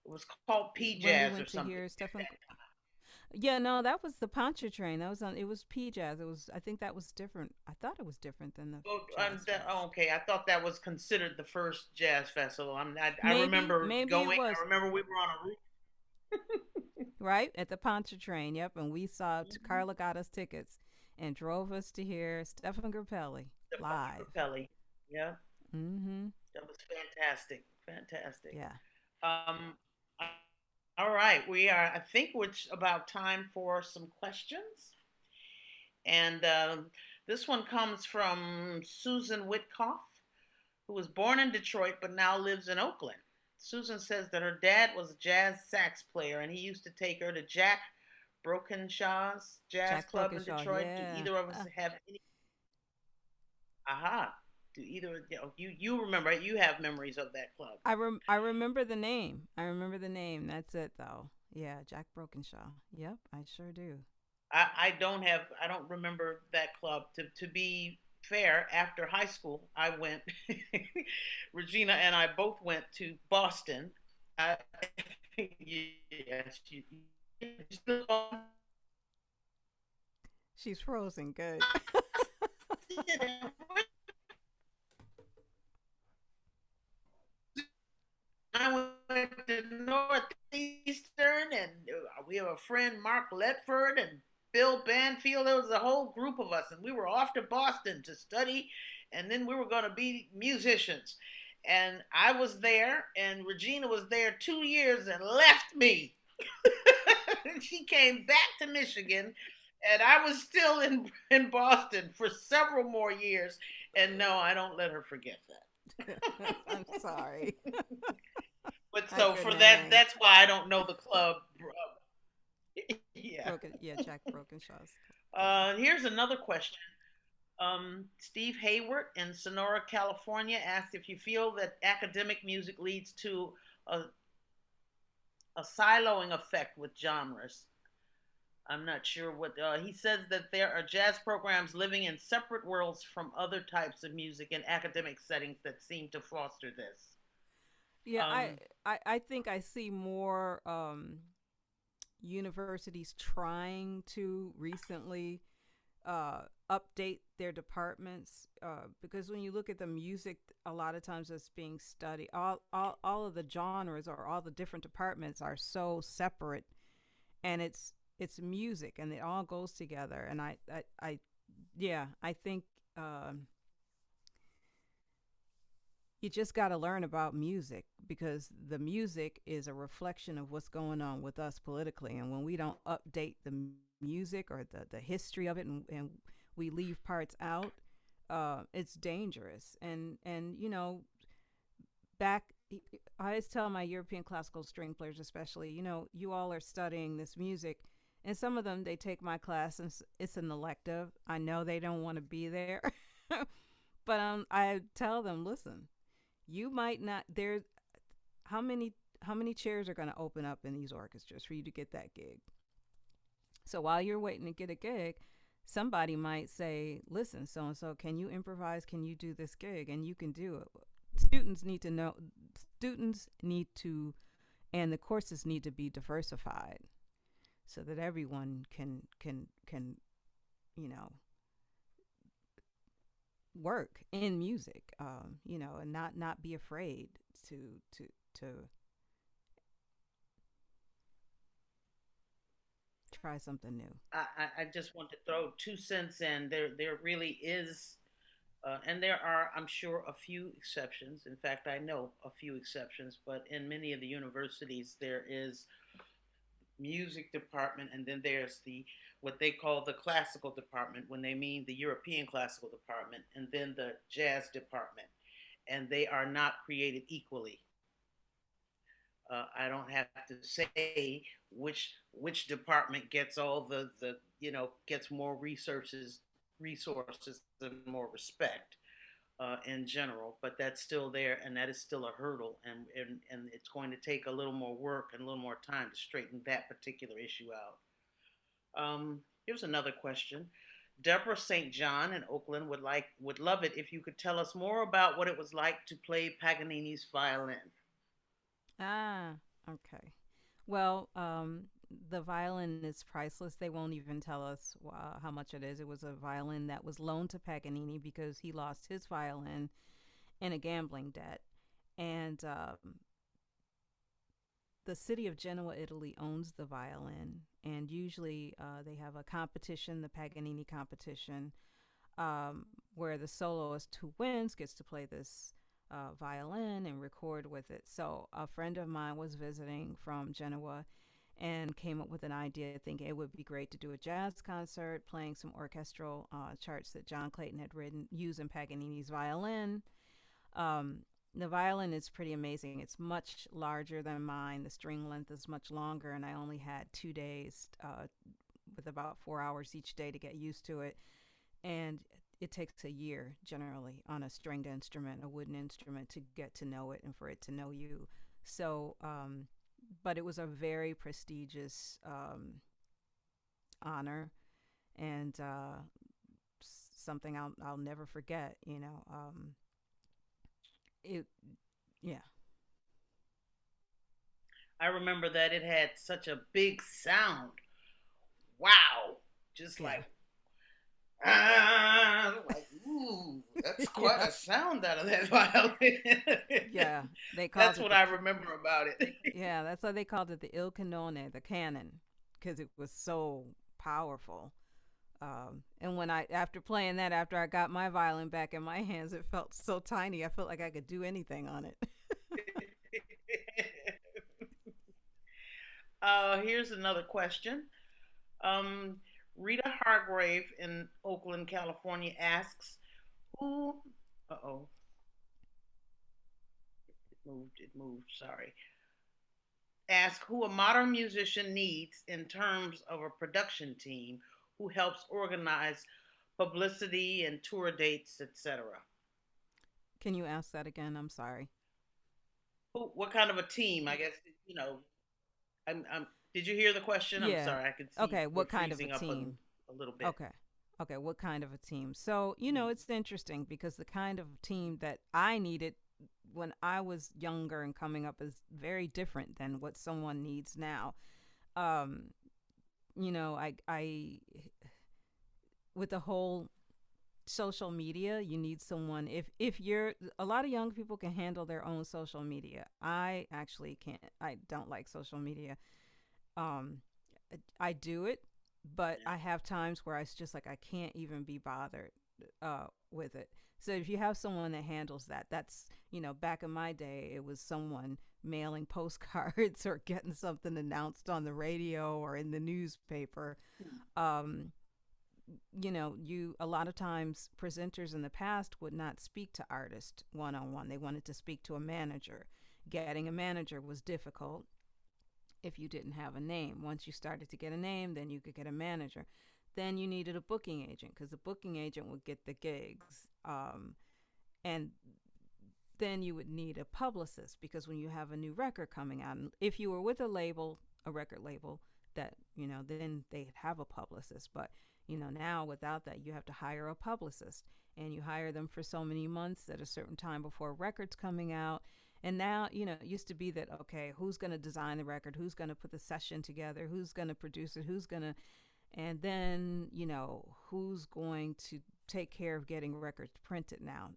It was called P When we Jazz or went to something. hear Stefan, yeah, no, that was the Poncha Train. That was on. It was P Jazz. It was. I think that was different. I thought it was different than the Oh, Jazz Fest. okay. I thought that was considered the first jazz festival. I remember Maybe it going. was I remember we were on a roof. right at the Poncha Train. Yep, and we saw Mm-hmm. Carla got us tickets and drove us to hear Stefan Grappelli Stefan live. Grappelli. Yeah, Mm-hmm. that was fantastic. Fantastic. Yeah. Um, all right, we are. I think it's about time for some questions, and this one comes from Susan Whitcoff, who was born in Detroit but now lives in Oakland. Susan says that her dad was a jazz sax player, and he used to take her to Jack Brokenshaw's jazz Jack club in Brokinshaw. Detroit. Do Yeah. either of us have any? Aha. Do either you remember? You have memories of that club. I remember the name. I remember the name. That's it though. Yeah, Jack Brokinshaw. Yep, I sure do. I don't remember that club. To be fair, after high school, I went. Regina and I both went to Boston. I, yes, you still She's frozen. Good. I went to Northeastern, and we have a friend, Mark Ledford, and Bill Banfield. There was a whole group of us, and we were off to Boston to study, and then we were going to be musicians. And I was there, and Regina was there 2 years and left me. She came back to Michigan, and I was still in Boston for several more years. And no, I don't let her forget that. I'm sorry. But I so for couldn't that, hang. that's why I don't know the club. Yeah. Broken. Yeah, Jack Brokenshaw's club. Here's another question. Steve Hayward in Sonora, California asked if you feel that academic music leads to a a siloing effect with genres. I'm not sure what he says that there are jazz programs living in separate worlds from other types of music in academic settings that seem to foster this. Yeah, Um, I think I see more universities trying to recently update their departments because when you look at the music, a lot of times that's being studied. All of the genres or all the different departments are so separate, and it's music, and it all goes together. And yeah, I think you just got to learn about music because the music is a reflection of what's going on with us politically. And when we don't update the music or the history of it, and we leave parts out, it's dangerous. And back, I always tell my European classical string players, especially, you all are studying this music. And some of them, they take my class and it's an elective. I know they don't want to be there. But I tell them, listen, you might not there how many chairs are going to open up in these orchestras for you to get that gig. So while you're waiting to get a gig, somebody might say, listen, so and so, can you improvise, can you do this gig? And you can do it. Students need to, and the courses need to be diversified so that everyone can you know work in music, and not be afraid to to to try something new. I just want to throw 2 cents in. There really is, and there are, I'm sure, a few exceptions. In fact, I know a few exceptions, but in many of the universities, there is music department, and then there's the what they call the classical department when they mean the European classical department, and then the jazz department, and they are not created equally. I don't have to say which department gets all the gets more resources and more respect in general, but that's still there, and that is still a hurdle, and it's going to take a little more work and a little more time to straighten that particular issue out. Here's another question. Deborah St. John in Oakland would love it if you could tell us more about what it was like to play Paganini's violin. Ah, okay. Well, the violin is priceless. They won't even tell us how much it is. It was a violin that was loaned to Paganini because he lost his violin in a gambling debt. And the city of Genoa, Italy owns the violin. And usually they have a competition, the Paganini competition, where the soloist who wins gets to play this violin and record with it. So a friend of mine was visiting from Genoa and came up with an idea, thinking it would be great to do a jazz concert, playing some orchestral charts that John Clayton had written using Paganini's violin. Um, the violin is pretty amazing. It's much larger than mine. The string length is much longer, and I only had 2 days with about 4 hours each day to get used to it. And it takes a year generally on a stringed instrument, a wooden instrument, to get to know it and for it to know you. So, but it was a very prestigious honor, and something I'll never forget. It yeah. I remember that it had such a big sound. Wow. Just Yeah. like, ooh, that's quite Yeah. a sound out of that violin. Yeah. They called That's it what the I remember about it. yeah. That's why they called it the Il Canone, the cannon, because it was so powerful. And when after playing that, after I got my violin back in my hands, it felt so tiny. I felt like I could do anything on it. Here's another question. Um, Rita Hargrave in Oakland, California asks, who, uh oh, it moved, sorry. Ask who a modern musician needs in terms of a production team who helps organize publicity and tour dates, etc. Can you ask that again? I'm sorry. What kind of a team? I guess you know. I'm did you hear the question? I'm Yeah. sorry. I could see Okay. we're What kind of a freezing up team? a little bit. Okay. Okay. What kind of a team? So, Mm. it's interesting because the kind of team that I needed when I was younger and coming up is very different than what someone needs now. Um, I, with the whole social media, you need someone. If you're, a lot of young people can handle their own social media. I actually can't. I don't like social media. Um, I do it, but Yeah. I have times where it's just like I can't even be bothered with it. So if you have someone that handles that, that's, back in my day, it was someone mailing postcards or getting something announced on the radio or in the newspaper. Mm. Um, you a lot of times presenters in the past would not speak to artists one on one. They wanted to speak to a manager. Getting a manager was difficult if you didn't have a name. Once you started to get a name, then you could get a manager. Then you needed a booking agent because the booking agent would get the gigs. And then you would need a publicist because when you have a new record coming out, and if you were with a label, a record label, that, then they'd have a publicist. But, now without that, you have to hire a publicist and you hire them for so many months at a certain time before a record's coming out. And now, it used to be that, okay, who's going to design the record? Who's going to put the session together? Who's going to produce it? Who's going to, and then, who's going to take care of getting records printed now?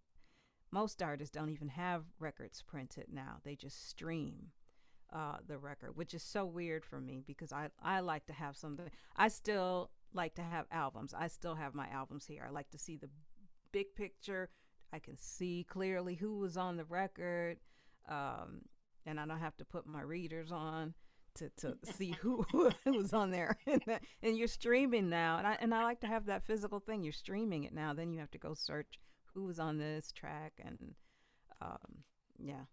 Most artists don't even have records printed now. They just stream the record, which is so weird for me because I like to have something. I still like to have albums. I still have my albums here. I like to see the big picture. I can see clearly who was on the record, um, and I don't have to put my readers on to see who was on there. And you're streaming now, and I like to have that physical thing. You're streaming it now. Then you have to go search who was on this track, and yeah.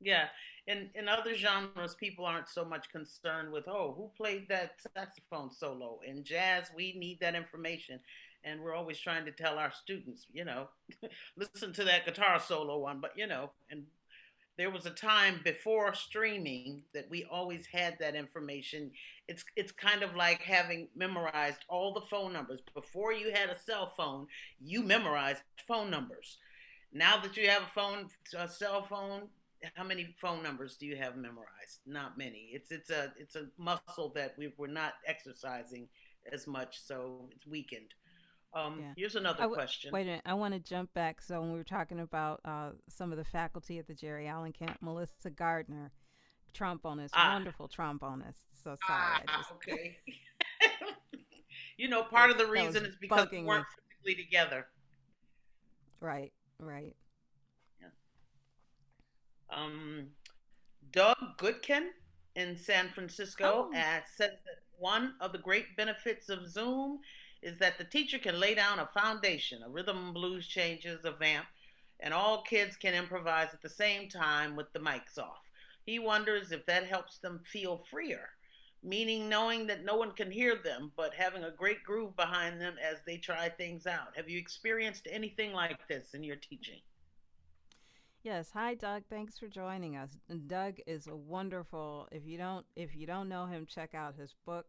Yeah, in other genres, people aren't so much concerned with, oh, who played that saxophone solo. In jazz, we need that information, and we're always trying to tell our students, listen to that guitar solo one. But and there was a time before streaming that we always had that information. It's kind of like having memorized all the phone numbers before you had a cell phone. You memorized phone numbers. Now that you have a cell phone, how many phone numbers do you have memorized? Not many. It's a muscle that we're not exercising as much, so it's weakened. Yeah. Here's another question. Wait a minute. I want to jump back. So when we were talking about some of the faculty at the Jerry Allen Camp, Melissa Gardner, trombonist, Ah, wonderful trombonist. So sorry, I just okay. Part of the that was reason is because we bugging weren't me. physically together. Right, right. Yeah. Um, Doug Goodkin in San Francisco Oh, says that one of the great benefits of Zoom is that the teacher can lay down a foundation, a rhythm and blues changes, a vamp, and all kids can improvise at the same time with the mics off. He wonders if that helps them feel freer, meaning knowing that no one can hear them, but having a great groove behind them as they try things out. Have you experienced anything like this in your teaching? yes. Hi, Doug. Thanks for joining us. And Doug is a wonderful. If you don't know him, check out his book.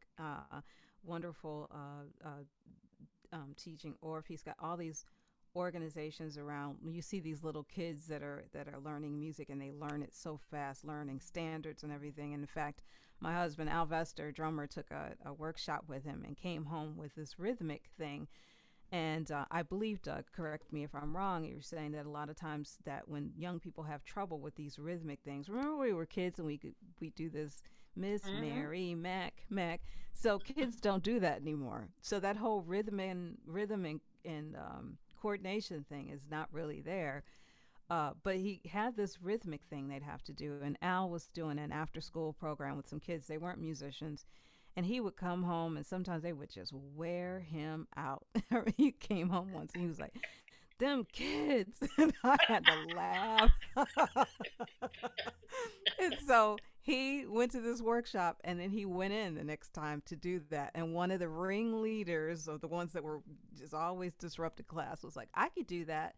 Wonderful teaching. Or if he's got all these organizations around, you see these little kids that are learning music and they learn it so fast, learning standards and everything. And in fact, my husband Al Vester, drummer, took a workshop with him and came home with this rhythmic thing. And I believe, Doug, correct me if I'm wrong, you were saying that a lot of times that when young people have trouble with these rhythmic things, remember we were kids and we do this Miss Mm-hmm. Mary Mac Mac. So kids don't do that anymore. So that whole rhythm and coordination thing is not really there. But he had this rhythmic thing they'd have to do, and Al was doing an after-school program with some kids. They weren't musicians, and he would come home, and sometimes they would just wear him out. He came home once, and he was like, "Them kids," and I had to laugh. And so he went to this workshop, and then he went in the next time to do that. And one of the ringleaders of the ones that were just always disrupted class was like, "I could do that."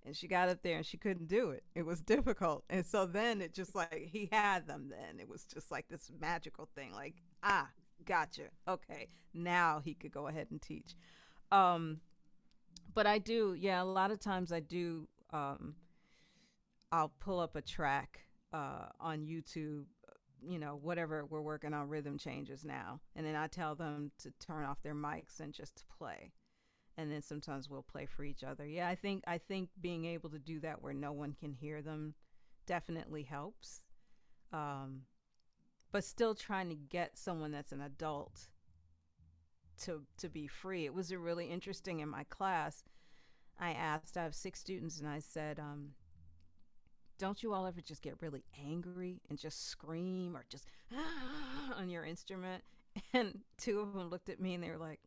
And she got up there and she couldn't do it. It was difficult. And so then it just like he had them then. It was just like this magical thing like, ah, gotcha. Okay. Now he could go ahead and teach. Um but I do, yeah, a lot of times I do I'll pull up a track on YouTube, whatever we're working on rhythm changes now. And then I tell them to turn off their mics and just play. And then sometimes we'll play for each other. Yeah, I think being able to do that where no one can hear them definitely helps. Um, but still trying to get someone that's an adult to be free. It was a really interesting in my class. I have 6 students, and I said, don't you all ever just get really angry and just scream or just on your instrument? And two of them looked at me and they were like,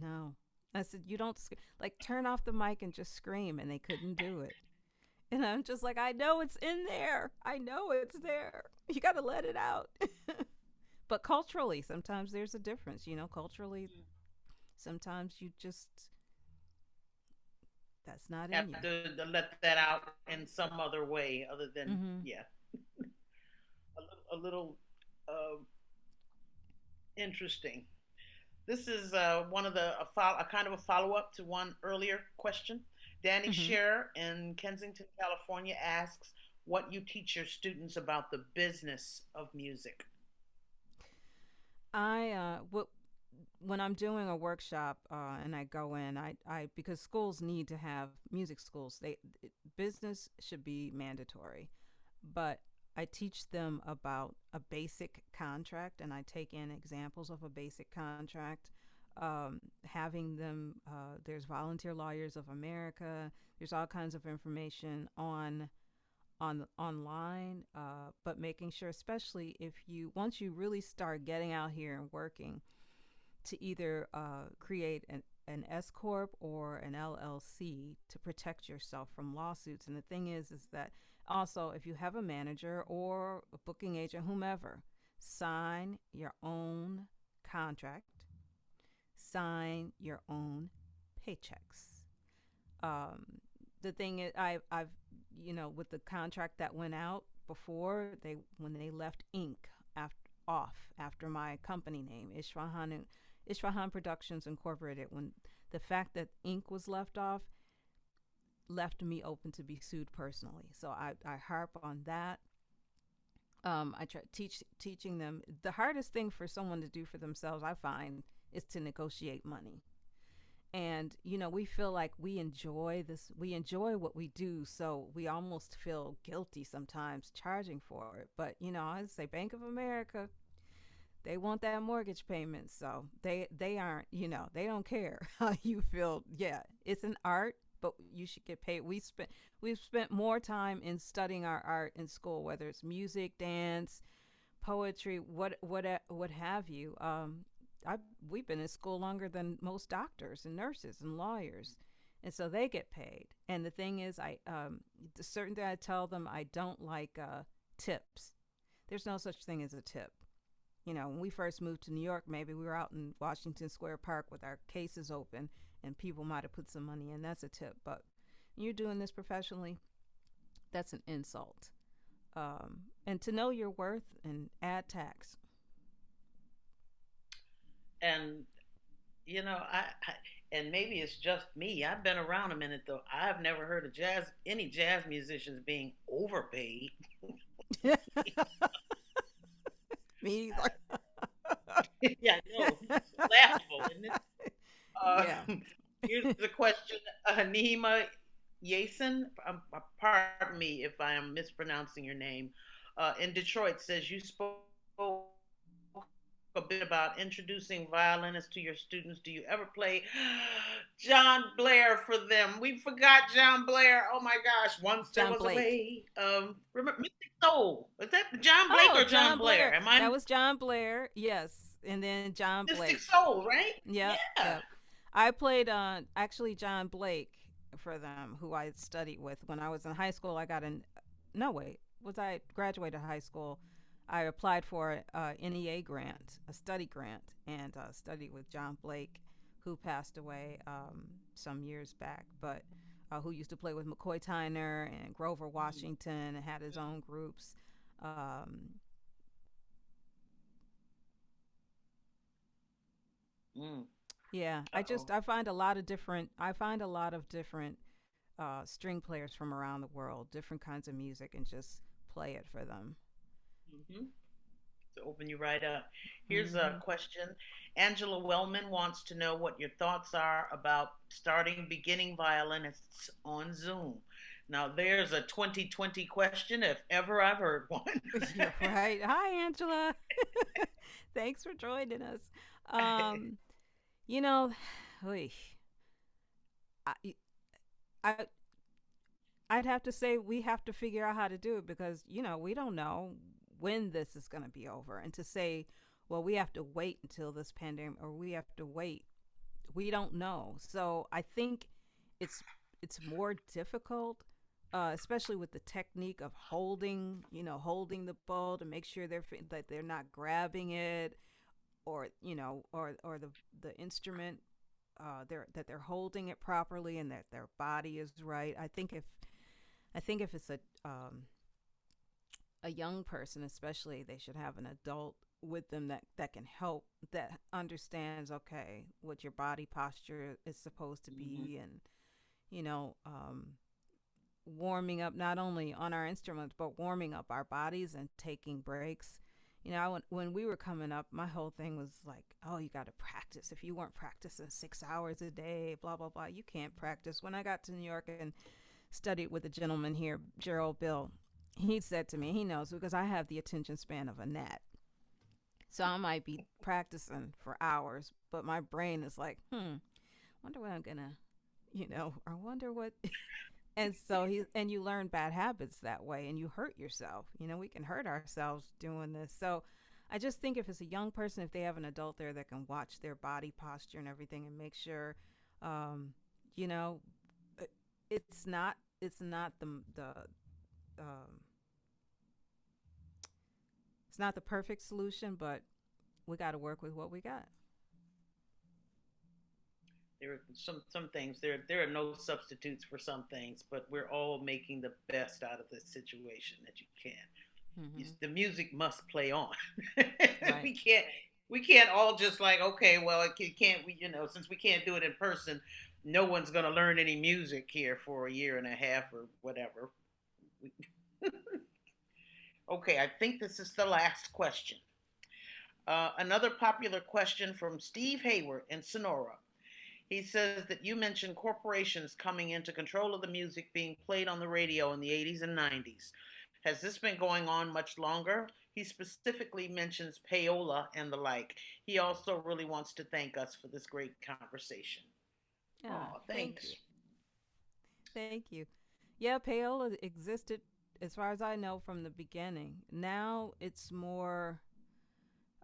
no. I said, you don't like turn off the mic and just scream, and they couldn't do it. And I'm just like, I know it's in there. I know it's there. You got to let it out. But culturally, sometimes there's a difference. Culturally, sometimes you just, that's not in Have you. to let that out in some other way other than, Mm-hmm. yeah, a little uh, interesting. This is one of a kind of a follow up to one earlier question. Danny Mm-hmm. Scherer in Kensington, California asks what you teach your students about the business of music. What when I'm doing a workshop and I go in, I because schools need to have music schools. Business should be mandatory, but I teach them about a basic contract, and I take in examples of a basic contract. Having them, there's Volunteer Lawyers of America. There's all kinds of information online, but making sure, especially if you once you really start getting out here and working, to either create an S corp or an LLC to protect yourself from lawsuits. And the thing is that also if you have a manager or a booking agent, whomever, sign your own contract, sign your own paychecks. Um, the thing is, I've with the contract that went out before they when they left Inc. After my company name Isfahan Productions Incorporated, when the fact that Inc. was left off left me open to be sued personally. So I harp on that. I try teaching them the hardest thing for someone to do for themselves. I find is to negotiate money. And we feel like we enjoy what we do, so we almost feel guilty sometimes charging for it. But I say Bank of America, they want that mortgage payment, so they aren't, they don't care how you feel. Yeah, it's an art, but you should get paid. We've spent more time in studying our art in school, whether it's music, dance, poetry, what have you. I we've been in school longer than most doctors and nurses and lawyers, and so they get paid. And the thing is, the certain thing I tell them, I don't like tips. There's no such thing as a tip. When we first moved to New York, maybe we were out in Washington Square Park with our cases open, and people might have put some money in. That's a tip. But you're doing this professionally, that's an insult. And to know your worth and add tax. And I and maybe it's just me. I've been around a minute though. I've never heard of any jazz musicians being overpaid. Me either. Yeah, I know. It's laughable, isn't it? Uh, Yeah. here's the question. Nihima Yasin, pardon me if I am mispronouncing your name, in Detroit says you spoke a bit about introducing violinists to your students. Do you ever play John Blair for them? We forgot John Blair. Oh my gosh! Once there John was a Blake. way. Remember Mystic Soul? Is that John Blake Oh, or John John Blair? Blair. Am I That was John Blair. Yes. And then John Mystic Blake. Soul? Right? Yep. Yeah. Yep. I played actually John Blake for them, who I studied with when I was in high school. I got an no wait, was I graduated high school? I applied for a NEA grant, a study grant, and studied with John Blake, who passed away some years back. But who used to play with McCoy Tyner and Grover Washington and had his own groups. Um, Mm. yeah, Uh-oh. I find a lot of different string players from around the world, different kinds of music, and just play it for them. Mm-hmm. To open you right up. Here's a Hmm. question. Angela Wellman wants to know what your thoughts are about starting beginning violinists on Zoom. Now, there's a 2020 question, if ever I've heard one. You're right. Hi, Angela. Thanks for joining us. Um, you know, oy, I, I, I'd have to say we have to figure out how to do it because, we don't know when this is going to be over. And to say, well, we have to wait until this pandemic or we have to wait, we don't know. So I think it's it's more difficult, especially with the technique of holding the bowl to make sure that they're not grabbing it, or or the instrument, they're holding it properly and that their body is right. I think if it's a young person, especially, they should have an adult with them that can help, that understands, okay, what your body posture is supposed to Mm-hmm. be, and you know um, warming up not only on our instruments but warming up our bodies and taking breaks. When we were coming up, my whole thing was like, oh, you got to practice. If you weren't practicing 6 hours a day, blah blah blah, you can't practice. When I got to New York and studied with a gentleman here, Gerald Bill, he said to me, he knows because I have the attention span of a gnat. So I might be practicing for hours, but my brain is like, wonder what I'm gonna, I wonder what. And so you learn bad habits that way, and you hurt yourself. We can hurt ourselves doing this. So I just think if it's a young person, if they have an adult there that can watch their body posture and everything and make sure, um, you know, it's not um, it's not the perfect solution, but we got to work with what we got. There are some things, there are no substitutes for some things, but we're all making the best out of the situation that you can. Hmm. The music must play on. Right. We can't all just like, okay, well, it can't, we, since we can't do it in person, no one's going to learn any music here for a year and a half or whatever. Okay, I think this is the last question. Another popular question from Steve Hayward in Sonora. He says that you mentioned corporations coming into control of the music being played on the radio in the 80s and 90s. Has this been going on much longer? He specifically mentions payola and the like. He also really wants to thank us for this great conversation. Yeah. Oh, Thank you. thanks. Thank you. Yeah, payola existed, as far as I know, from the beginning. Now it's more.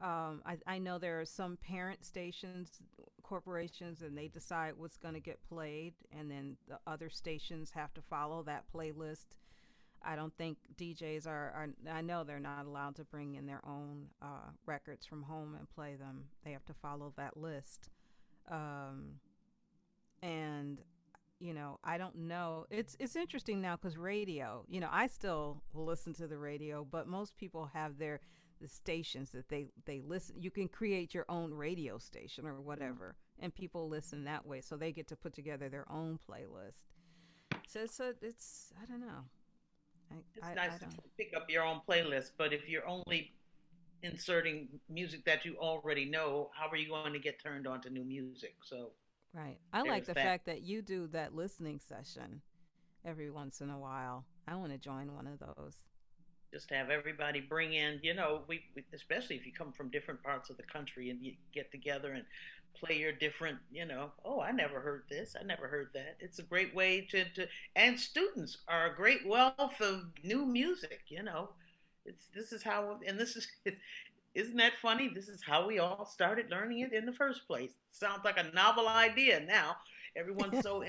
I know there are some parent stations, corporations, and they decide what's going to get played, and then the other stations have to follow that playlist. I don't think DJs are. I know they're not allowed to bring in their own records from home and play them. They have to follow that list. Um, and I don't know. It's interesting now because radio. I still will listen to the radio, but most people have the stations that they listen. You can create your own radio station or whatever, and people listen that way. So they get to put together their own playlist. So it's I don't know. It's I nice to don't. pick up your own playlist, but if you're only inserting music that you already know, how are you going to get turned on to new music? So Right. I like there's the that. fact that you do that listening session every once in a while. I want to join one of those. Just have everybody bring in, we especially if you come from different parts of the country and you get together and play your different, oh, I never heard this, I never heard that. It's a great way to and students are a great wealth of new music. It's this is how, and this is isn't that funny? This is how we all started learning it in the first place. Sounds like a novel idea now. Everyone's so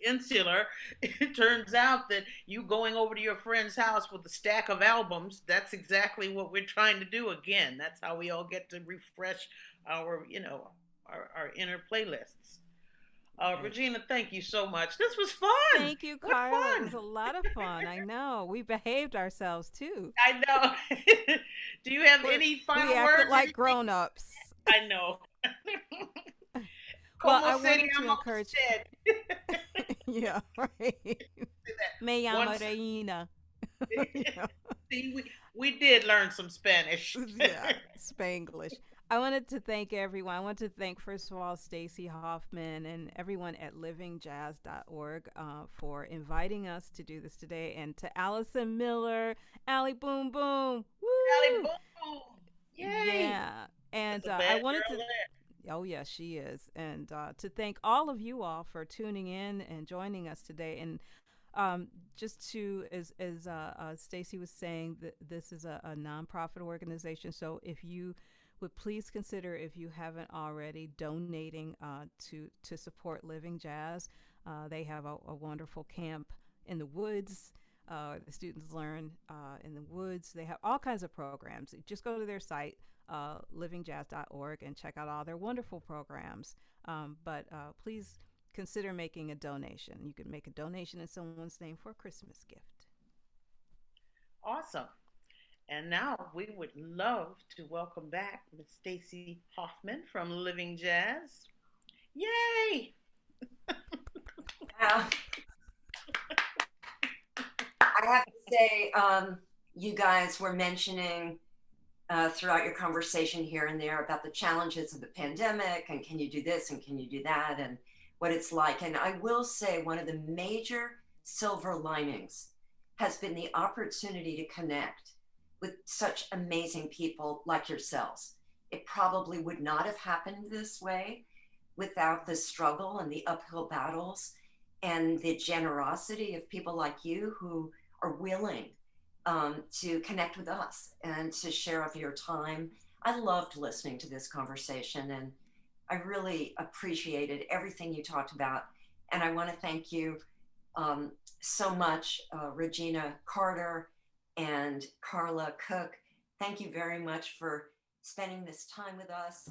insular. It turns out that you going over to your friend's house with a stack of albums, that's exactly what we're trying to do again. That's how we all get to refresh our, our inner playlists. It, Regina, thank you so much. This was fun. thank you, What Carla. It was fun. a lot of fun. I know. We behaved ourselves too. I know. Do you have we any we final acted words? like Anything? grown-ups. I know. Well, Como I se wanted to llama encourage. usted? Yeah, right. Say that Me llamo once. Reina. You know? See, we did learn some Spanish. Yeah, Spanglish. I wanted to thank everyone. I want to thank, first of all, Stacy Hoffman and everyone at livingjazz.org for inviting us to do this today, and to Allison Miller, Allie Boom Boom. Allie, Woo! boom. Yay. Yeah. That's And a I bad wanted girl to, there. oh, yeah, she is. And to thank all of you all for tuning in and joining us today. And just to, as Stacy was saying, that this is a nonprofit organization. So if you would please consider, if you haven't already, donating to support Living Jazz. They have a wonderful camp in the woods. The students learn in the woods. They have all kinds of programs. Just go to their site, livingjazz.org, and check out all their wonderful programs. But please consider making a donation. You can make a donation in someone's name for a Christmas gift. Awesome. And now we would love to welcome back Miss Stacy Hoffman from Living Jazz. Yay! Yeah, I have to say, you guys were mentioning throughout your conversation here and there about the challenges of the pandemic and can you do this and can you do that and what it's like. And I will say one of the major silver linings has been the opportunity to connect with such amazing people like yourselves. It probably would not have happened this way without the struggle and the uphill battles and the generosity of people like you who are willing to connect with us and to share of your time. I loved listening to this conversation and I really appreciated everything you talked about. And I want to thank you so much, Regina Carter and Carla Cook. Thank you very much for spending this time with us.